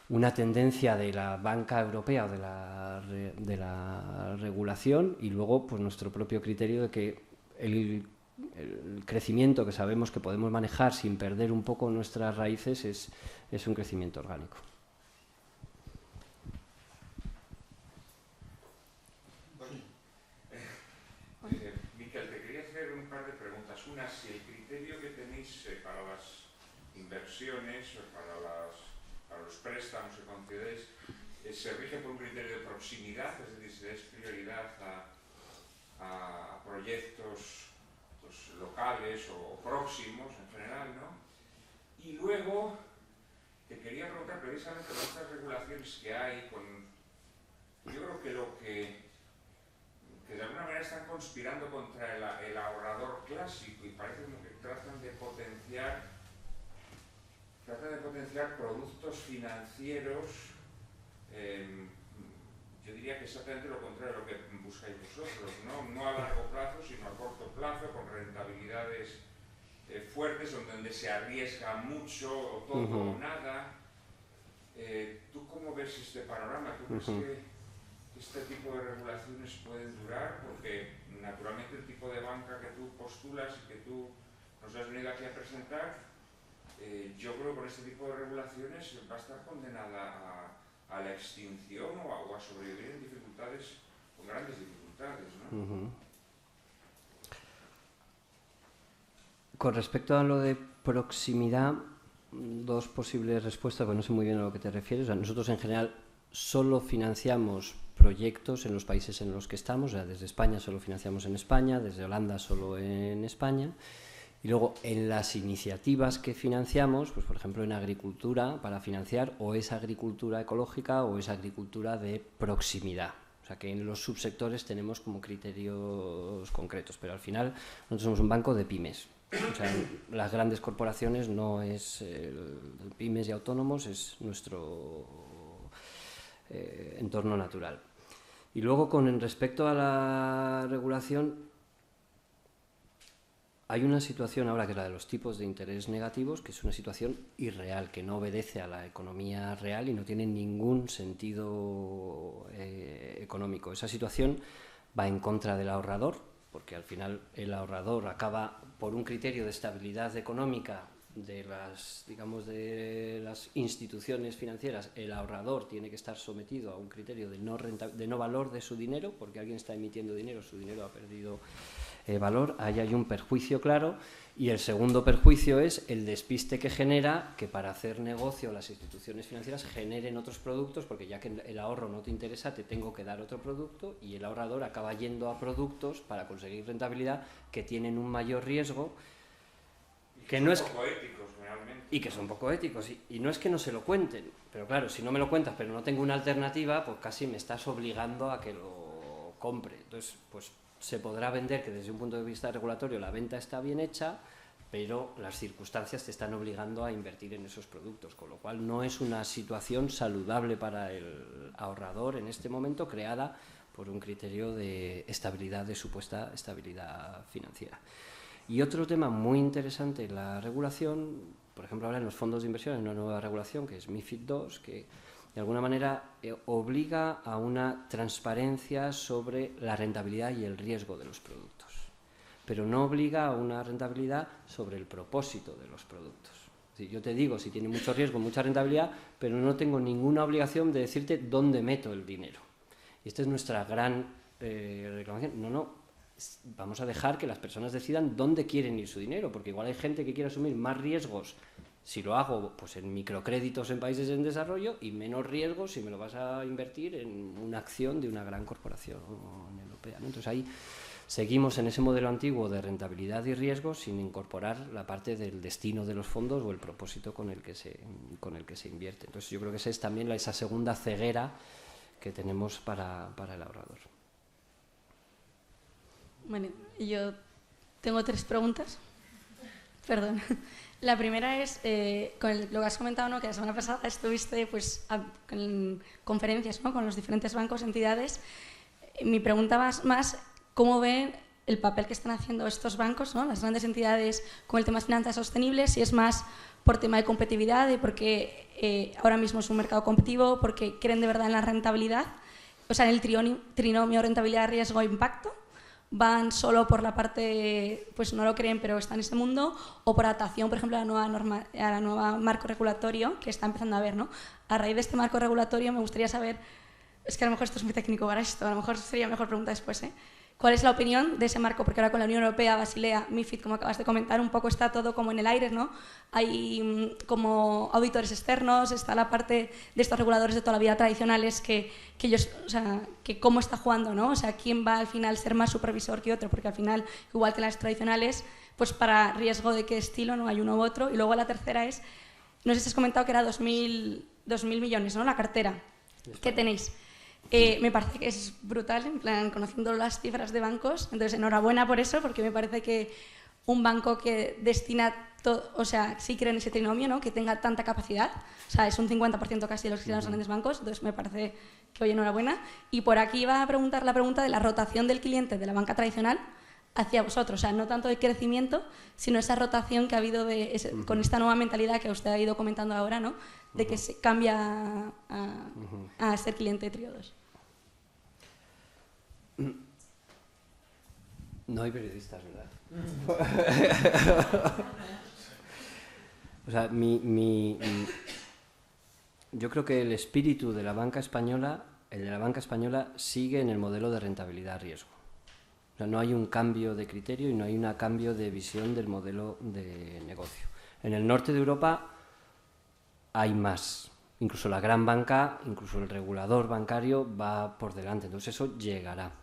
una tendencia de la banca europea o de la regulación, y luego pues nuestro propio criterio de que el crecimiento que sabemos que podemos manejar sin perder un poco nuestras raíces es un crecimiento orgánico. Miquel, te quería hacer un par de preguntas. Una, si el criterio que tenéis para las inversiones o para las para los préstamos que concedéis, se rige por un criterio de proximidad, es decir, se des prioridad a proyectos pues, locales o próximos en general, ¿no? Y luego te quería preguntar precisamente con estas regulaciones que hay, yo creo que de alguna manera están conspirando contra el ahorrador clásico y parece como que tratan de potenciar productos financieros, yo diría que exactamente lo contrario de lo que buscáis vosotros, no a largo plazo, sino a corto plazo, con rentabilidades fuertes, donde se arriesga mucho, o todo o nada. ¿Tú cómo ves este panorama? ¿Tú crees que este tipo de regulaciones pueden durar? Porque naturalmente el tipo de banca que tú postulas y que tú nos has venido aquí a presentar, yo creo que con este tipo de regulaciones va a estar condenada a la extinción o a sobrevivir en dificultades, con grandes dificultades, ¿no? Con respecto a lo de proximidad, dos posibles respuestas, pues no sé muy bien a lo que te refieres. O sea, nosotros en general solo financiamos proyectos en los países en los que estamos, o sea, desde España solo financiamos en España, desde Holanda solo en España, y luego en las iniciativas que financiamos, pues por ejemplo en agricultura, para financiar o es agricultura ecológica o es agricultura de proximidad. O sea que en los subsectores tenemos como criterios concretos, pero al final nosotros somos un banco de pymes. O sea, las grandes corporaciones no es pymes y autónomos, es nuestro entorno natural. Y luego, con respecto a la regulación, hay una situación ahora que es la de los tipos de interés negativos, que es una situación irreal, que no obedece a la economía real y no tiene ningún sentido económico. Esa situación va en contra del ahorrador, porque al final el ahorrador acaba por un criterio de estabilidad económica de las, digamos, de las instituciones financieras. El ahorrador tiene que estar sometido a un criterio de no valor de su dinero, porque alguien está emitiendo dinero, su dinero ha perdido valor. Ahí hay un perjuicio claro. Y el segundo perjuicio es el despiste que genera que para hacer negocio las instituciones financieras generen otros productos, porque ya que el ahorro no te interesa, te tengo que dar otro producto, y el ahorrador acaba yendo a productos para conseguir rentabilidad que tienen un mayor riesgo, que no es poco éticos realmente. Y que son poco éticos, y no es que no se lo cuenten, pero claro, si no me lo cuentas pero no tengo una alternativa, pues casi me estás obligando a que lo compre. Entonces, pues se podrá vender que desde un punto de vista regulatorio la venta está bien hecha, pero las circunstancias te están obligando a invertir en esos productos, con lo cual no es una situación saludable para el ahorrador en este momento, creada por un criterio de estabilidad, de supuesta estabilidad financiera. Y otro tema muy interesante en la regulación, por ejemplo ahora en los fondos de inversión hay una nueva regulación que es MiFID II, que de alguna manera obliga a una transparencia sobre la rentabilidad y el riesgo de los productos, pero no obliga a una rentabilidad sobre el propósito de los productos. Es decir, yo te digo si tiene mucho riesgo, mucha rentabilidad, pero no tengo ninguna obligación de decirte dónde meto el dinero. Y esta es nuestra gran reclamación. No, vamos a dejar que las personas decidan dónde quieren ir su dinero, porque igual hay gente que quiere asumir más riesgos si lo hago pues en microcréditos en países en desarrollo, y menos riesgos si me lo vas a invertir en una acción de una gran corporación europea, ¿no? Entonces ahí seguimos en ese modelo antiguo de rentabilidad y riesgo sin incorporar la parte del destino de los fondos o el propósito con el que se invierte. Entonces yo creo que esa es también esa segunda ceguera que tenemos para el ahorrador. Bueno, yo tengo 3 preguntas. Perdón. La primera es, con lo que has comentado, ¿no? Que la semana pasada estuviste pues, en conferencias, ¿no? Con los diferentes bancos, entidades. Mi pregunta más ¿cómo ven el papel que están haciendo estos bancos, ¿no? Las grandes entidades, con el tema de finanzas sostenibles? Si es más por tema de competitividad, de porque ahora mismo es un mercado competitivo, porque creen de verdad en la rentabilidad, o sea, en el trinomio rentabilidad, riesgo, impacto. ¿Van solo por la parte, pues no lo creen, pero está en ese mundo, o por adaptación, por ejemplo, a la nueva marco regulatorio que está empezando a ver, ¿no? A raíz de este marco regulatorio me gustaría saber, es que a lo mejor esto es muy técnico para esto, a lo mejor sería mejor pregunta después, ¿Cuál es la opinión de ese marco? Porque ahora con la Unión Europea, Basilea, MiFID, como acabas de comentar, un poco está todo como en el aire, ¿no? Hay como auditores externos, está la parte de estos reguladores de toda la vida tradicionales que ellos, o sea, que cómo está jugando, ¿no? O sea, quién va al final a ser más supervisor que otro, porque al final, igual que las tradicionales, pues para riesgo de qué estilo, no hay uno u otro. Y luego la tercera es, no sé si has comentado que era 2.000 millones, ¿no? La cartera que tenéis. Me parece que es brutal, en plan, conociendo las cifras de bancos. Entonces, enhorabuena por eso, porque me parece que un banco que destina todo, o sea, sí cree en ese trinomio, ¿no? Que tenga tanta capacidad, o sea, es un 50% casi de los que tienen los grandes bancos, entonces me parece que, oye, enhorabuena. Y por aquí iba a preguntar la pregunta de la rotación del cliente de la banca tradicional hacia vosotros, o sea, no tanto el crecimiento, sino esa rotación que ha habido con esta nueva mentalidad que usted ha ido comentando ahora, ¿no? De que se cambia a ser cliente de Trío 2. No hay periodistas, ¿verdad? O sea, yo creo que el espíritu de la banca española, el de la banca española, sigue en el modelo de rentabilidad-riesgo. O sea, no hay un cambio de criterio y no hay un cambio de visión del modelo de negocio. En el norte de Europa hay más. Incluso la gran banca, incluso el regulador bancario va por delante. Entonces eso llegará.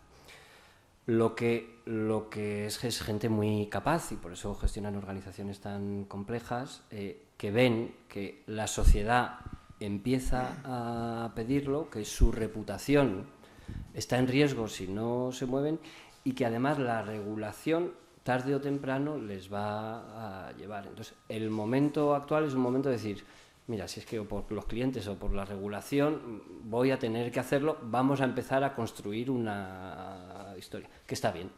Lo que es gente muy capaz, y por eso gestionan organizaciones tan complejas, que ven que la sociedad empieza a pedirlo, que su reputación está en riesgo si no se mueven, y que además la regulación tarde o temprano les va a llevar. Entonces, el momento actual es un momento de decir, mira, si es que o por los clientes o por la regulación voy a tener que hacerlo, vamos a empezar a construir una historia, que está bien.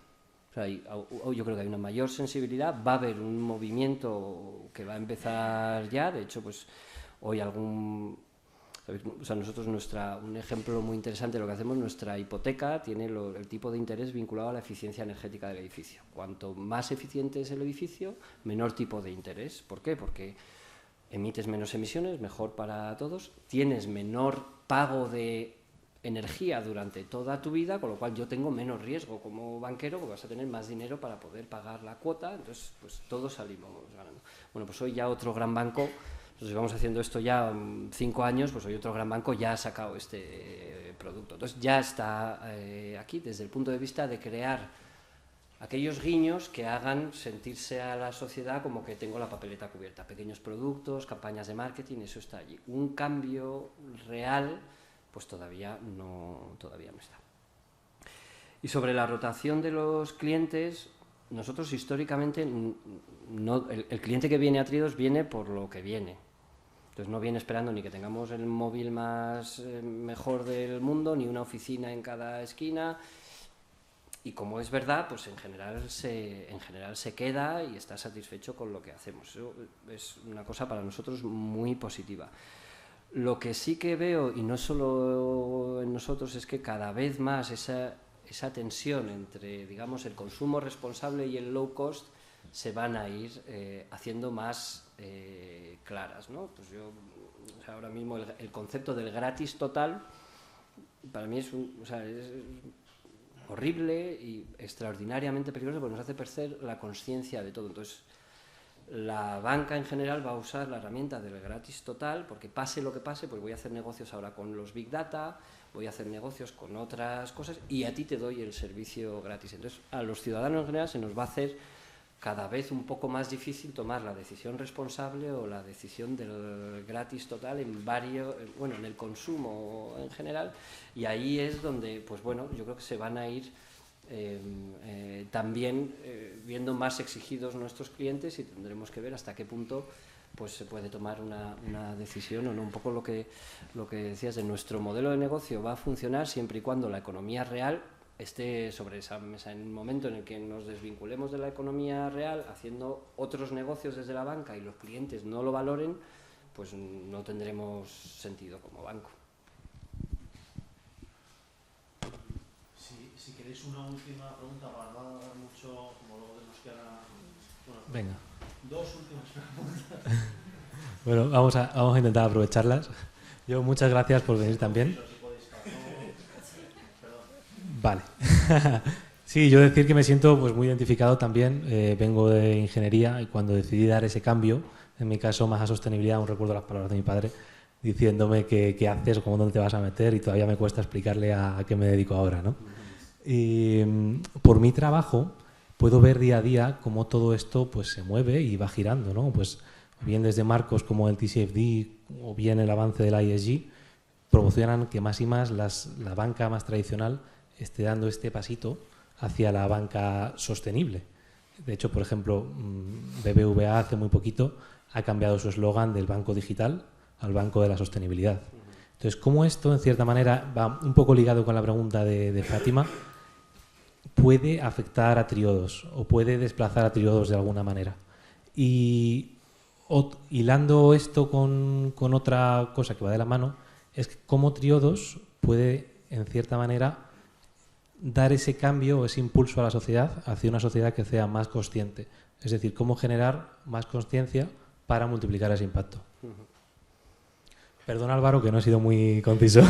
O sea, yo creo que hay una mayor sensibilidad, va a haber un movimiento que va a empezar ya, de hecho, pues hoy o sea, nosotros un ejemplo muy interesante de lo que hacemos, nuestra hipoteca tiene el tipo de interés vinculado a la eficiencia energética del edificio. Cuanto más eficiente es el edificio, menor tipo de interés. ¿Por qué? Porque emites menos emisiones, mejor para todos, tienes menor pago de energía durante toda tu vida, con lo cual yo tengo menos riesgo como banquero, porque vas a tener más dinero para poder pagar la cuota, entonces pues todos salimos ganando. Bueno, pues hoy ya otro gran banco, nos llevamos haciendo esto ya 5 años, pues hoy otro gran banco ya ha sacado este producto. Entonces ya está aquí desde el punto de vista de crear aquellos guiños que hagan sentirse a la sociedad como que tengo la papeleta cubierta, pequeños productos, campañas de marketing, eso está allí. Un cambio real, pues todavía no está. Y sobre la rotación de los clientes, nosotros históricamente, el cliente que viene a Trío2 viene por lo que viene. Entonces no viene esperando ni que tengamos el móvil más mejor del mundo, ni una oficina en cada esquina. Y como es verdad, pues en general se queda y está satisfecho con lo que hacemos. Eso es una cosa para nosotros muy positiva. Lo que sí que veo, y no solo en nosotros, es que cada vez más esa tensión entre, digamos, el consumo responsable y el low cost se van a ir haciendo más claras, ¿no? Pues o sea, ahora mismo el concepto del gratis total para mí es horrible y extraordinariamente peligroso porque nos hace perder la conciencia de todo. Entonces, la banca en general va a usar la herramienta del gratis total porque pase lo que pase, pues voy a hacer negocios ahora con los Big Data, voy a hacer negocios con otras cosas y a ti te doy el servicio gratis. Entonces, a los ciudadanos en general se nos va a hacer cada vez un poco más difícil tomar la decisión responsable o la decisión del gratis total en el consumo en general, y ahí es donde, pues bueno, yo creo que se van a ir también viendo más exigidos nuestros clientes y tendremos que ver hasta qué punto pues se puede tomar una decisión o no. Un poco lo que decías de nuestro modelo de negocio va a funcionar siempre y cuando la economía real esté sobre esa mesa. En un momento en el que nos desvinculemos de la economía real haciendo otros negocios desde la banca y los clientes no lo valoren, pues no tendremos sentido como banco. Si queréis una última pregunta para no alargar mucho, como luego tenemos que ahora... Bueno, venga. 2 últimas preguntas. Bueno, vamos a intentar aprovecharlas. Yo, muchas gracias por venir también. Vale. Sí, yo decir que me siento pues muy identificado también. Vengo de ingeniería y cuando decidí dar ese cambio, en mi caso más a sostenibilidad, aún recuerdo las palabras de mi padre diciéndome qué haces, cómo dónde te vas a meter, y todavía me cuesta explicarle a qué me dedico ahora, ¿no? Y por mi trabajo puedo ver día a día cómo todo esto pues se mueve y va girando, ¿no? Pues bien desde marcos como el TCFD o bien el avance del ESG promocionan que más y más la banca más tradicional esté dando este pasito hacia la banca sostenible. De hecho, por ejemplo, BBVA hace muy poquito ha cambiado su eslogan del banco digital al banco de la sostenibilidad. Entonces, ¿cómo esto, en cierta manera, va un poco ligado con la pregunta de Fátima, puede afectar a Triodos o puede desplazar a Triodos de alguna manera? Y hilando esto con otra cosa que va de la mano, es que cómo Triodos puede, en cierta manera, dar ese cambio o ese impulso a la sociedad hacia una sociedad que sea más consciente. Es decir, cómo generar más conciencia para multiplicar ese impacto. Perdón, Álvaro, que no he sido muy conciso.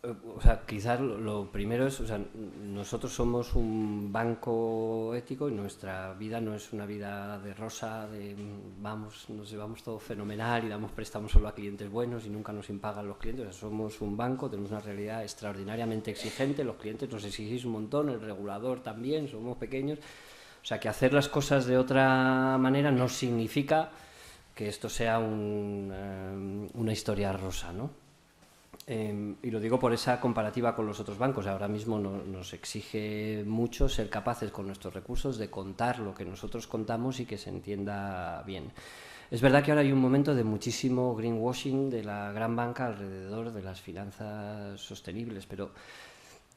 O sea, quizás lo primero es, o sea, nosotros somos un banco ético y nuestra vida no es una vida de rosa, de vamos, nos llevamos todo fenomenal y damos préstamos solo a clientes buenos y nunca nos impagan los clientes. O sea, somos un banco, tenemos una realidad extraordinariamente exigente, los clientes nos exigís un montón, el regulador también, somos pequeños. O sea, que hacer las cosas de otra manera no significa que esto sea una historia rosa, ¿no? Y lo digo por esa comparativa con los otros bancos. Ahora mismo nos exige mucho ser capaces con nuestros recursos de contar lo que nosotros contamos y que se entienda bien. Es verdad que ahora hay un momento de muchísimo greenwashing de la gran banca alrededor de las finanzas sostenibles, pero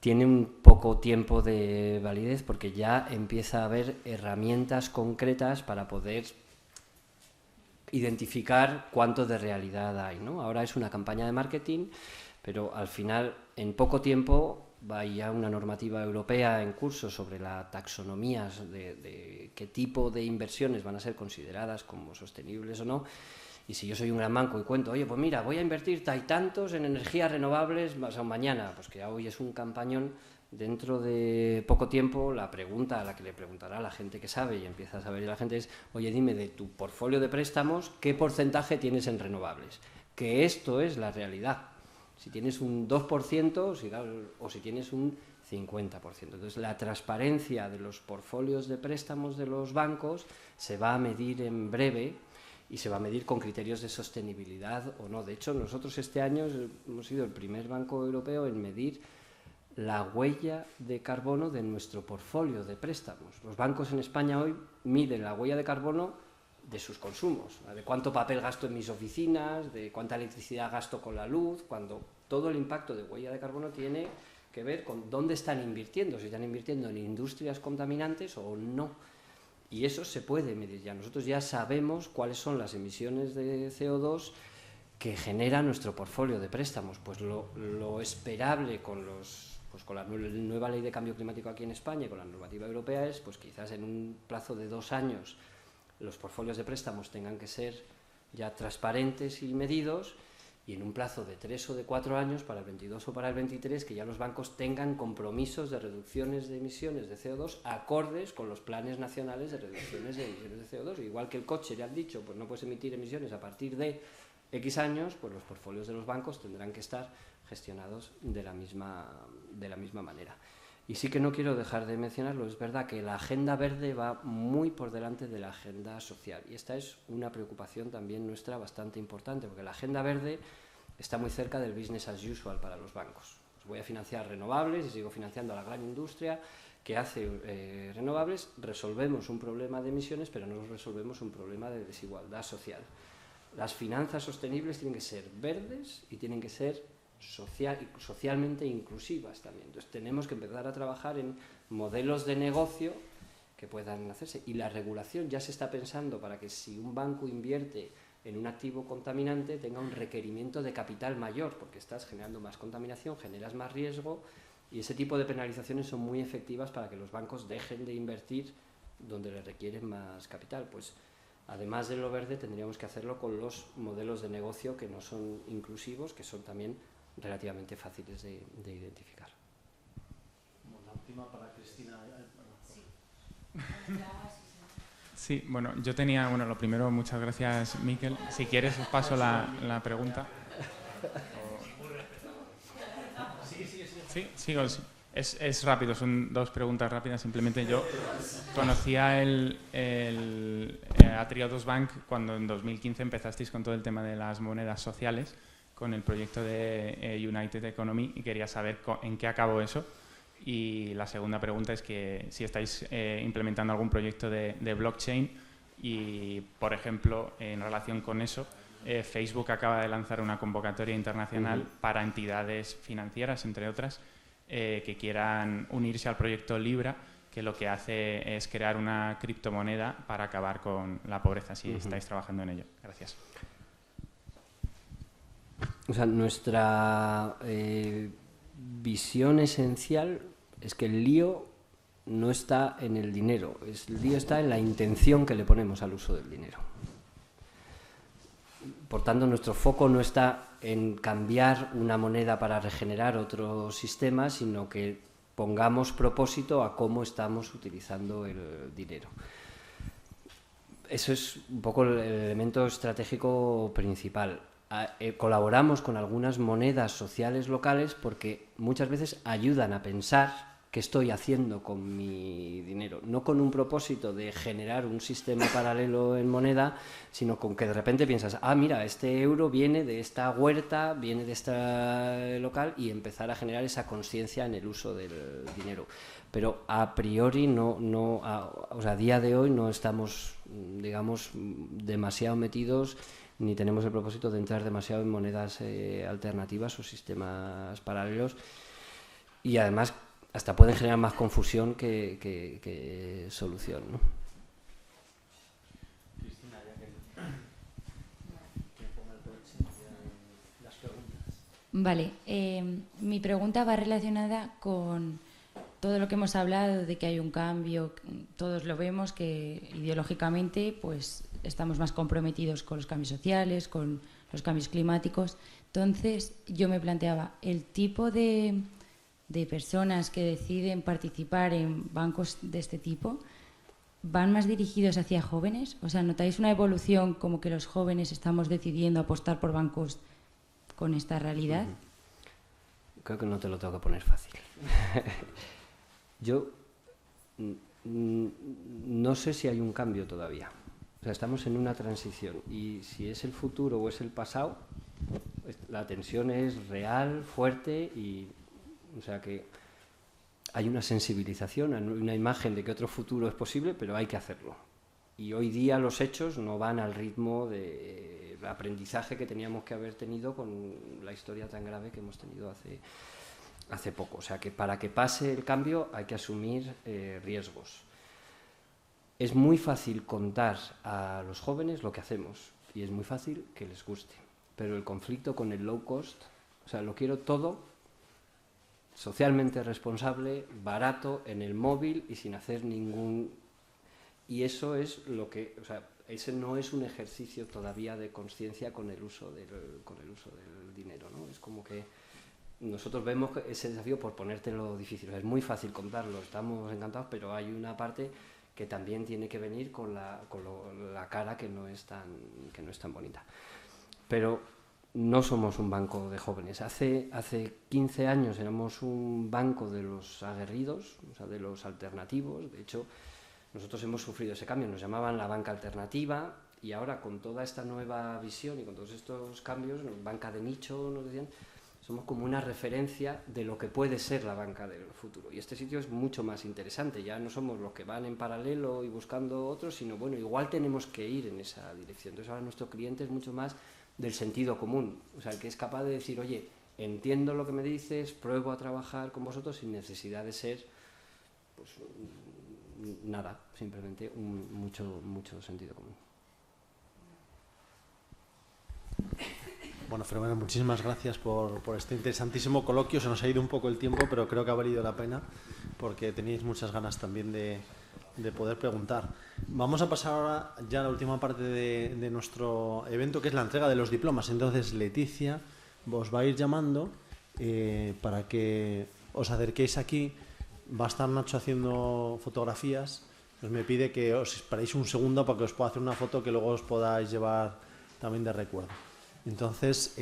tiene un poco tiempo de validez porque ya empieza a haber herramientas concretas para poder identificar cuánto de realidad hay, ¿no? Ahora es una campaña de marketing, pero al final, en poco tiempo, va ya una normativa europea en curso sobre la taxonomía de qué tipo de inversiones van a ser consideradas como sostenibles o no. Y si yo soy un gran banco y cuento, oye, pues mira, voy a invertir tantos en energías renovables mañana, pues que hoy es un campañón, dentro de poco tiempo la pregunta a la que le preguntará la gente que sabe y empieza a saber y la gente es, oye, dime de tu portfolio de préstamos, ¿qué porcentaje tienes en renovables? Que esto es la realidad. Si tienes un 2% o si tienes un 50%. Entonces, la transparencia de los portfolios de préstamos de los bancos se va a medir en breve y se va a medir con criterios de sostenibilidad o no. De hecho, nosotros este año hemos sido el primer banco europeo en medir la huella de carbono de nuestro portfolio de préstamos. Los bancos en España hoy miden la huella de carbono de sus consumos, de cuánto papel gasto en mis oficinas, de cuánta electricidad gasto con la luz, cuando todo el impacto de huella de carbono tiene que ver con dónde están invirtiendo, si están invirtiendo en industrias contaminantes o no. Y eso se puede medir ya. Nosotros ya sabemos cuáles son las emisiones de CO2 que genera nuestro portfolio de préstamos. Pues lo esperable con la nueva ley de cambio climático aquí en España y con la normativa europea es, pues quizás en un plazo de 2 años los portfolios de préstamos tengan que ser ya transparentes y medidos, y en un plazo de 3 o de 4 años, para el 22 o para el 23, que ya los bancos tengan compromisos de reducciones de emisiones de CO2 acordes con los planes nacionales de reducciones de emisiones de CO2. Igual que el coche, ya han dicho, pues no puedes emitir emisiones a partir de X años, pues los portfolios de los bancos tendrán que estar gestionados de la misma manera. Y sí que no quiero dejar de mencionarlo, es verdad que la agenda verde va muy por delante de la agenda social, y esta es una preocupación también nuestra bastante importante, porque la agenda verde está muy cerca del business as usual para los bancos. Pues voy a financiar renovables y sigo financiando a la gran industria que hace renovables, resolvemos un problema de emisiones, pero no resolvemos un problema de desigualdad social. Las finanzas sostenibles tienen que ser verdes y tienen que ser socialmente inclusivas también. Entonces tenemos que empezar a trabajar en modelos de negocio que puedan hacerse, y la regulación ya se está pensando para que si un banco invierte en un activo contaminante tenga un requerimiento de capital mayor, porque estás generando más contaminación, generas más riesgo, y ese tipo de penalizaciones son muy efectivas para que los bancos dejen de invertir donde le requieren más capital. Pues Además de lo verde, tendríamos que hacerlo con los modelos de negocio que no son inclusivos, que son también relativamente fáciles de identificar. La última para Cristina. Sí, bueno, yo tenía, lo primero, muchas gracias, Miquel. Si quieres, os paso la pregunta. Sí, sigo. Es rápido, son dos preguntas rápidas. Simplemente yo conocía a Triodos Bank cuando en 2015 empezasteis con todo el tema de las monedas sociales, con el proyecto de United Economy, y quería saber en qué acabó eso. Y la segunda pregunta es que si estáis implementando algún proyecto de blockchain y, por ejemplo, en relación con eso, Facebook acaba de lanzar una convocatoria internacional para entidades financieras, entre otras, que quieran unirse al proyecto Libra, que lo que hace es crear una criptomoneda para acabar con la pobreza, si estáis trabajando en ello. Gracias. O sea, nuestra visión esencial es que el lío no está en el dinero, el lío está en la intención que le ponemos al uso del dinero. Por tanto, nuestro foco no está en cambiar una moneda para regenerar otro sistema, sino que pongamos propósito a cómo estamos utilizando el dinero. Eso es un poco el elemento estratégico principal. Colaboramos con algunas monedas sociales locales porque muchas veces ayudan a pensar qué estoy haciendo con mi dinero, no con un propósito de generar un sistema paralelo en moneda, sino con que de repente piensas, mira, este euro viene de esta huerta, viene de esta local, y empezar a generar esa conciencia en el uso del dinero. Pero a priori a día de hoy no estamos, digamos, demasiado metidos, ni tenemos el propósito de entrar demasiado en monedas alternativas o sistemas paralelos, y además hasta pueden generar más confusión que solución, ¿no? Cristina, ya que ponga el coche, las preguntas. Vale, mi pregunta va relacionada con todo lo que hemos hablado de que hay un cambio. Todos lo vemos, que ideológicamente pues estamos más comprometidos con los cambios sociales, con los cambios climáticos. Entonces yo me planteaba, el tipo de personas que deciden participar en bancos de este tipo, ¿van más dirigidos hacia jóvenes? O sea, ¿notáis una evolución como que los jóvenes estamos decidiendo apostar por bancos con esta realidad? Creo que no te lo tengo que poner fácil. Yo no sé si hay un cambio todavía. O sea, estamos en una transición, y si es el futuro o es el pasado, la tensión es real, fuerte, y o sea que hay una sensibilización, una imagen de que otro futuro es posible, pero hay que hacerlo. Y hoy día los hechos no van al ritmo de aprendizaje que teníamos que haber tenido con la historia tan grave que hemos tenido hace poco. O sea que para que pase el cambio hay que asumir riesgos. Es muy fácil contar a los jóvenes lo que hacemos, y es muy fácil que les guste. Pero el conflicto con el low cost, o sea, lo quiero todo socialmente responsable, barato, en el móvil y sin hacer ningún... Y eso es lo que... O sea, ese no es un ejercicio todavía de conciencia con el uso del dinero, ¿no? Es como que nosotros vemos ese desafío por ponértelo difícil. O sea, es muy fácil contarlo, estamos encantados, pero hay una parte que también tiene que venir con la cara que no es tan bonita. Pero no somos un banco de jóvenes. Hace 15 años éramos un banco de los aguerridos, o sea, de los alternativos. De hecho, nosotros hemos sufrido ese cambio. Nos llamaban la banca alternativa, y ahora con toda esta nueva visión y con todos estos cambios, banca de nicho, nos decían, somos como una referencia de lo que puede ser la banca del futuro. Y este sitio es mucho más interesante. Ya no somos los que van en paralelo y buscando otros, sino, bueno, igual tenemos que ir en esa dirección. Entonces ahora nuestro cliente es mucho más del sentido común, o sea, el que es capaz de decir, oye, entiendo lo que me dices, pruebo a trabajar con vosotros sin necesidad de ser, pues, nada, simplemente mucho sentido común. Bueno, fenomenal, muchísimas gracias por este interesantísimo coloquio. Se nos ha ido un poco el tiempo, pero creo que ha valido la pena, porque teníais muchas ganas también de de poder preguntar. Vamos a pasar ahora ya a la última parte de nuestro evento, que es la entrega de los diplomas. Entonces, Leticia os va a ir llamando para que os acerquéis aquí. Va a estar Nacho haciendo fotografías. Pues me pide que os esperéis un segundo para que os pueda hacer una foto que luego os podáis llevar también de recuerdo. Entonces,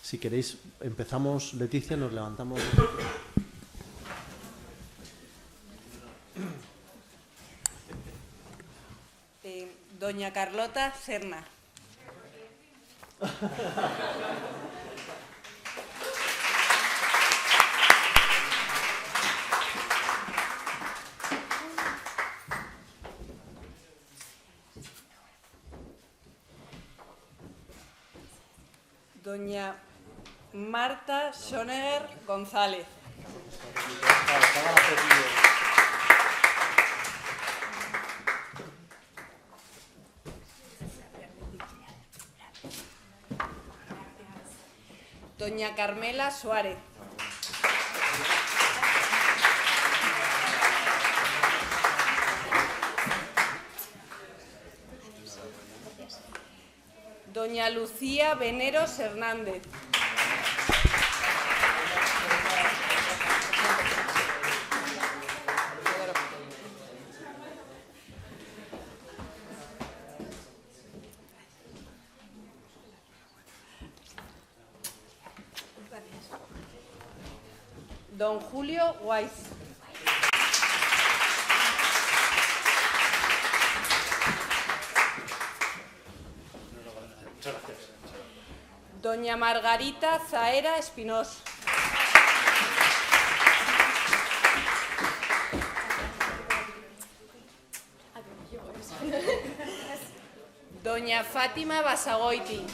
si queréis, empezamos. Leticia, nos levantamos. Doña Carlota Serna. Doña Marta Schoneger González. Doña Carmela Suárez. Doña Lucía Veneros Hernández. Don Julio Weiss. Doña Margarita Zaera Espinós. Doña Fátima Basagoiti.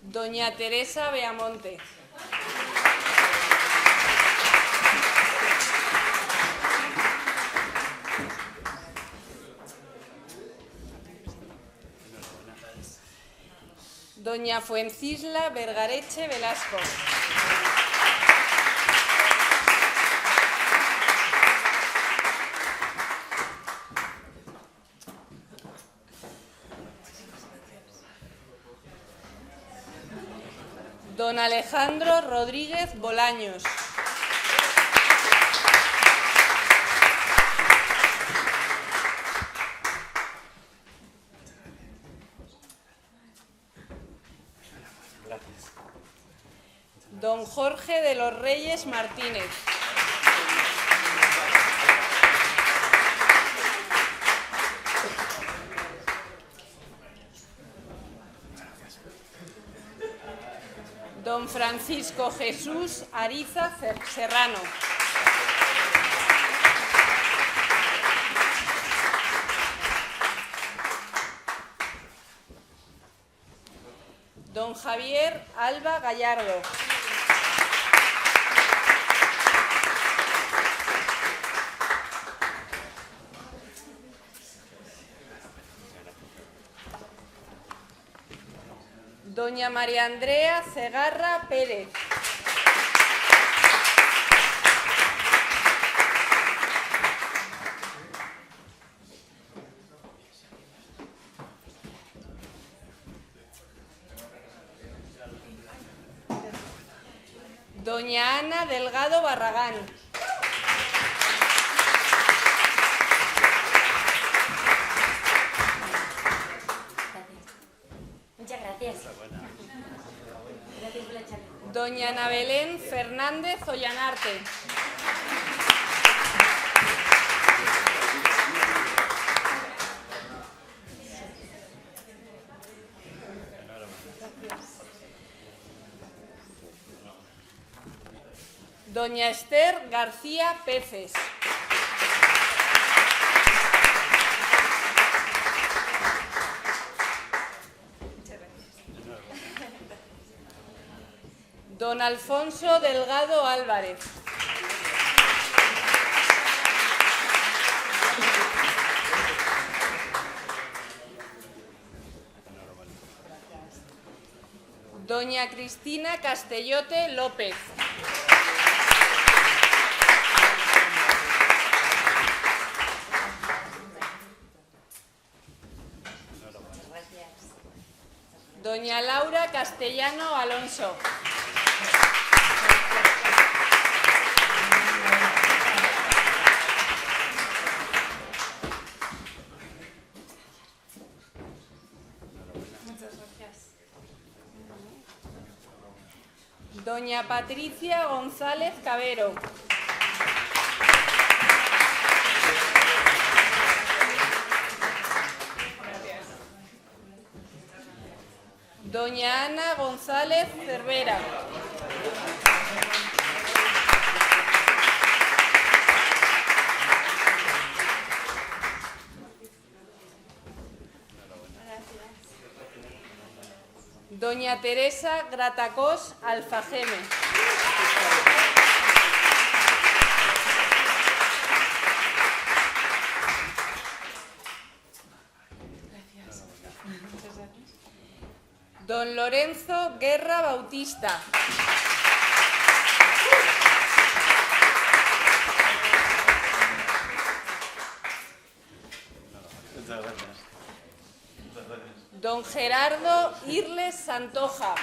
Doña Teresa Beamonte. Doña Fuencisla Vergareche Velasco. Don Alejandro Rodríguez Bolaños. Don Jorge de los Reyes Martínez. Don Francisco Jesús Ariza Serrano. Don Javier Alba Gallardo. Doña María Andrea Cegarra Pérez. Doña Ana Delgado Barragán. Muchas gracias. Doña Ana Belén Fernández Ollanarte. Doña Esther García Peces. Don Alfonso Delgado Álvarez. Doña Cristina Castellote López. Doña Laura Castellano Alonso. Doña Patricia González Cabero. Doña Ana González Cervera. Doña Teresa Gratacós Alfageme. Don Lorenzo Guerra Bautista. Don Gerardo Irles Santoja.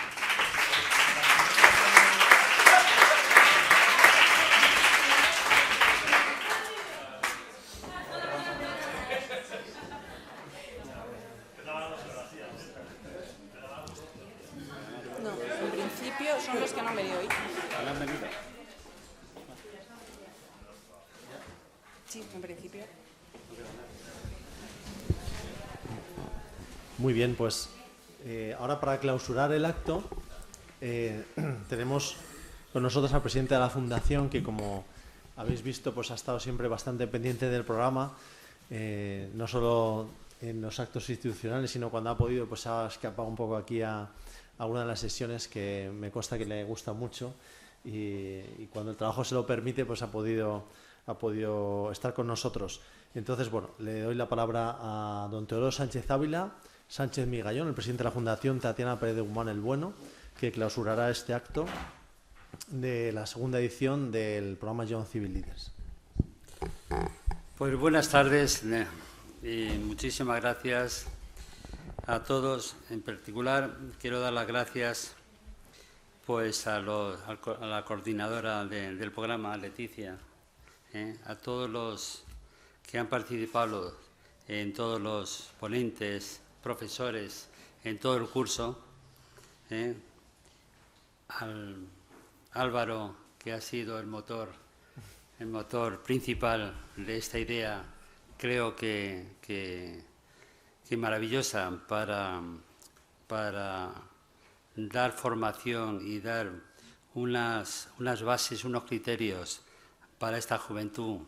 No, en principio son los que no han venido hoy. Sí, en principio. Muy bien, pues ahora para clausurar el acto tenemos con nosotros al presidente de la Fundación, que como habéis visto pues ha estado siempre bastante pendiente del programa, no solo en los actos institucionales, sino cuando ha podido pues ha escapado un poco aquí a alguna de las sesiones que me consta que le gusta mucho y cuando el trabajo se lo permite pues ha podido estar con nosotros. Entonces, bueno, le doy la palabra a don Teodoro Sánchez Ávila Sánchez Migallón, el presidente de la Fundación Tatiana Pérez de Guzmán el Bueno, que clausurará este acto de la segunda edición del programa Young Civil Leaders. Pues buenas tardes y muchísimas gracias a todos. En particular quiero dar las gracias pues a la coordinadora del programa, Leticia, a todos los que han participado, en todos los ponentes, profesores, en todo el curso, al Álvaro, que ha sido el motor principal de esta idea, creo que maravillosa para dar formación y dar unas bases, unos criterios para esta juventud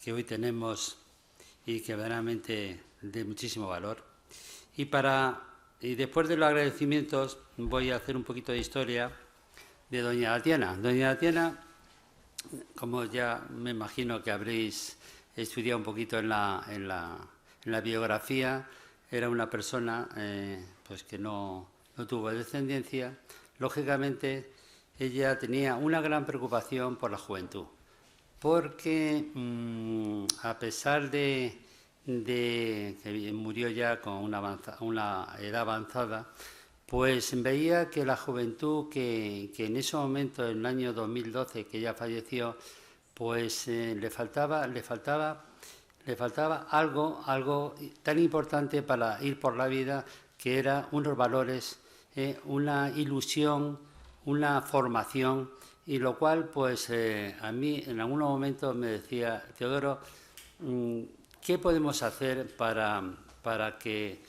que hoy tenemos y que verdaderamente de muchísimo valor. Y después de los agradecimientos voy a hacer un poquito de historia de doña Tatiana. Doña Tatiana, como ya me imagino que habréis estudiado un poquito en la biografía, era una persona pues que no tuvo descendencia. Lógicamente, ella tenía una gran preocupación por la juventud, porque a pesar de que murió ya con una edad avanzada, pues veía que la juventud que en ese momento, en el año 2012, que ella falleció, pues le faltaba algo tan importante para ir por la vida, que era unos valores, una ilusión, una formación, y lo cual pues a mí en algunos momentos me decía: Teodoro, ¿qué podemos hacer para que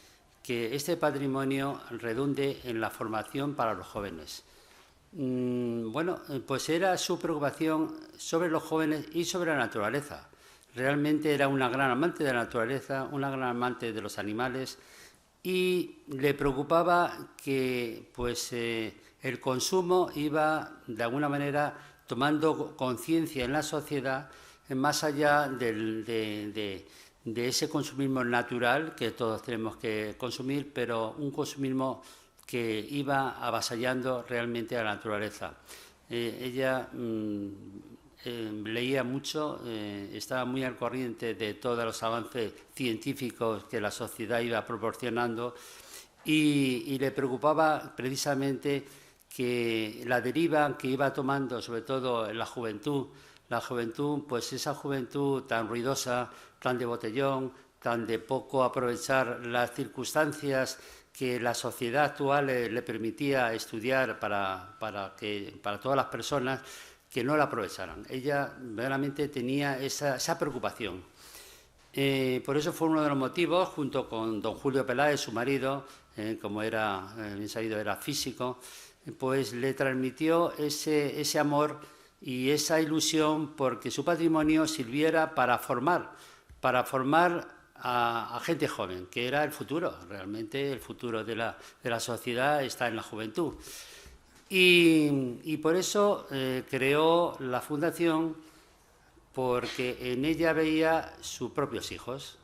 este patrimonio redunde en la formación para los jóvenes? Bueno, pues era su preocupación sobre los jóvenes y sobre la naturaleza. Realmente era una gran amante de la naturaleza, una gran amante de los animales, y le preocupaba que pues el consumo iba de alguna manera tomando conciencia en la sociedad, más allá de ese consumismo natural que todos tenemos que consumir, pero un consumismo que iba avasallando realmente a la naturaleza. Ella leía mucho, estaba muy al corriente de todos los avances científicos que la sociedad iba proporcionando y le preocupaba precisamente que la deriva que iba tomando, sobre todo en la juventud, pues esa juventud tan ruidosa, tan de botellón, tan de poco aprovechar las circunstancias que la sociedad actual le permitía estudiar para todas las personas, que no la aprovecharan. Ella verdaderamente tenía esa preocupación. Por eso fue uno de los motivos, junto con don Julio Peláez, su marido, como era, bien sabido, era físico, pues le transmitió ese amor y esa ilusión porque su patrimonio sirviera para formar a gente joven, que era el futuro. Realmente el futuro de la sociedad está en la juventud. Y por eso creó la fundación, porque en ella veía sus propios hijos.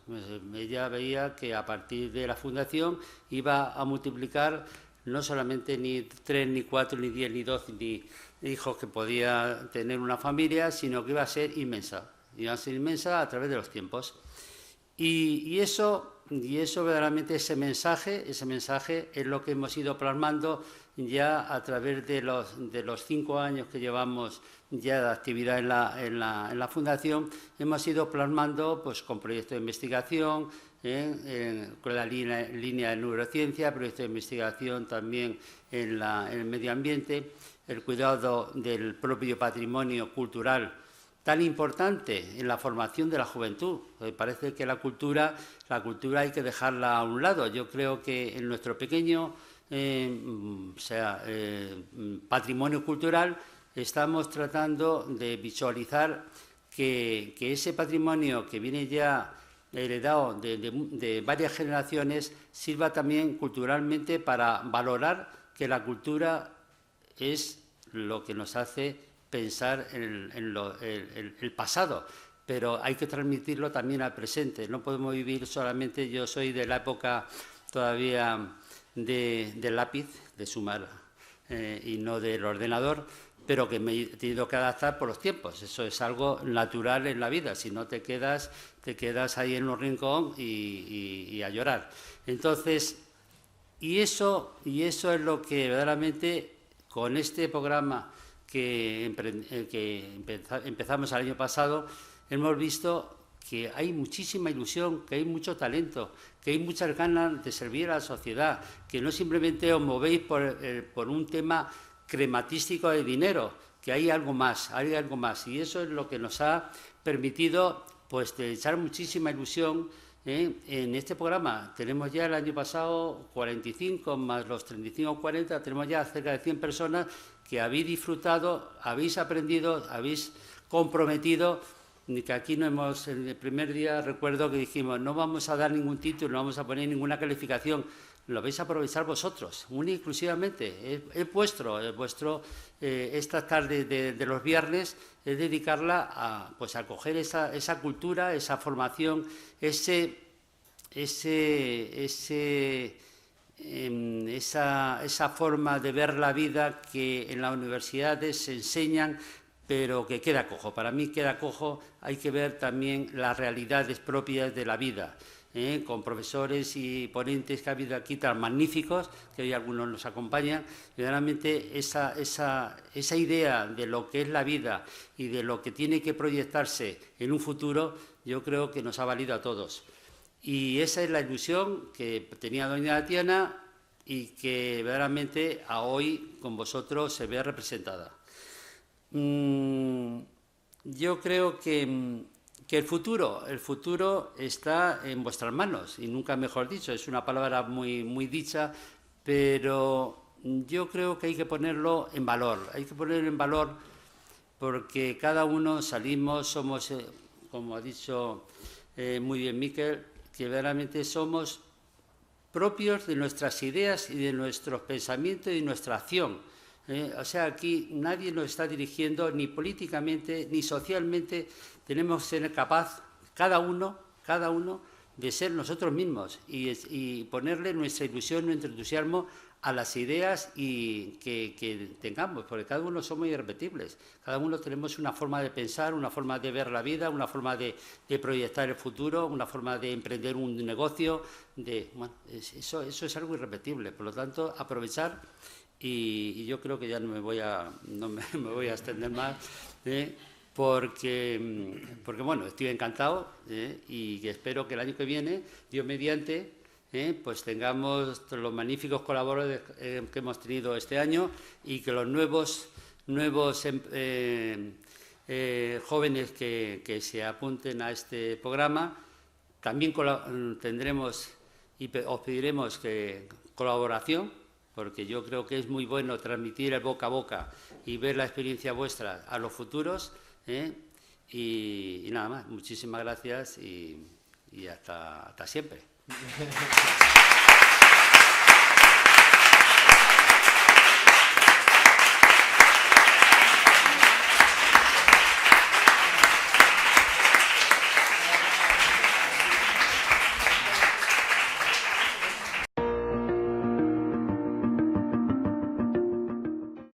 Ella veía que a partir de la fundación iba a multiplicar no solamente ni 3, ni 4, ni 10, ni 12, ni hijos que podía tener una familia, sino que iba a ser inmensa. Iba a ser inmensa a través de los tiempos. Y eso verdaderamente, ese mensaje es lo que hemos ido plasmando ya a través de los 5 años que llevamos ya de actividad en la Fundación. Hemos ido plasmando pues, con proyectos de investigación, con la línea de neurociencia, proyectos de investigación también en el medio ambiente, el cuidado del propio patrimonio cultural, tan importante en la formación de la juventud. Parece que la cultura hay que dejarla a un lado. Yo creo que en nuestro pequeño patrimonio cultural estamos tratando de visualizar que ese patrimonio que viene ya heredado de varias generaciones sirva también culturalmente para valorar que la cultura es lo que nos hace pensar en el pasado, pero hay que transmitirlo también al presente. No podemos vivir solamente, yo soy de la época todavía del lápiz, de sumar y no del ordenador, pero que me he tenido que adaptar por los tiempos. Eso es algo natural en la vida, si no te quedas ahí en un rincón y a llorar. Entonces, y eso es lo que verdaderamente con este programa que empezamos el año pasado, hemos visto que hay muchísima ilusión, que hay mucho talento, que hay muchas ganas de servir a la sociedad, que no simplemente os movéis por un tema crematístico de dinero, que hay algo más, y eso es lo que nos ha permitido pues de echar muchísima ilusión en este programa. Tenemos ya el año pasado 45 más los 35 o 40, tenemos ya cerca de 100 personas que habéis disfrutado, habéis aprendido, habéis comprometido, que aquí no hemos, en el primer día recuerdo que dijimos no vamos a dar ningún título, no vamos a poner ninguna calificación, lo vais a aprovechar vosotros, única y exclusivamente, es vuestro, esta tarde de los viernes es dedicarla a coger esa cultura, esa formación, esa forma de ver la vida que en las universidades se enseñan, pero que queda cojo. Para mí queda cojo, hay que ver también las realidades propias de la vida, con profesores y ponentes que ha habido aquí tan magníficos, que hoy algunos nos acompañan, y realmente esa idea de lo que es la vida y de lo que tiene que proyectarse en un futuro, yo creo que nos ha valido a todos. Y esa es la ilusión que tenía doña Tatiana y que verdaderamente a hoy con vosotros se ve representada. Yo creo que el futuro está en vuestras manos, y nunca mejor dicho, es una palabra muy, muy dicha, pero yo creo que hay que ponerlo en valor. Hay que ponerlo en valor porque cada uno somos, como ha dicho muy bien Miquel, que verdaderamente somos propios de nuestras ideas y de nuestros pensamientos y nuestra acción. O sea, aquí nadie nos está dirigiendo ni políticamente ni socialmente. Tenemos que ser capaz, cada uno, de ser nosotros mismos y ponerle nuestra ilusión, nuestro entusiasmo a las ideas y que tengamos, porque cada uno somos irrepetibles, cada uno tenemos una forma de pensar, una forma de ver la vida, una forma de proyectar el futuro, una forma de emprender un negocio, bueno, eso es algo irrepetible, por lo tanto, aprovechar, y yo creo que ya no me voy a extender más, porque bueno, estoy encantado y espero que el año que viene, Dios mediante, pues tengamos los magníficos colaboradores que hemos tenido este año y que los nuevos jóvenes que se apunten a este programa también tendremos y os pediremos colaboración, porque yo creo que es muy bueno transmitir el boca a boca y ver la experiencia vuestra a los futuros. Y nada más, muchísimas gracias y hasta siempre.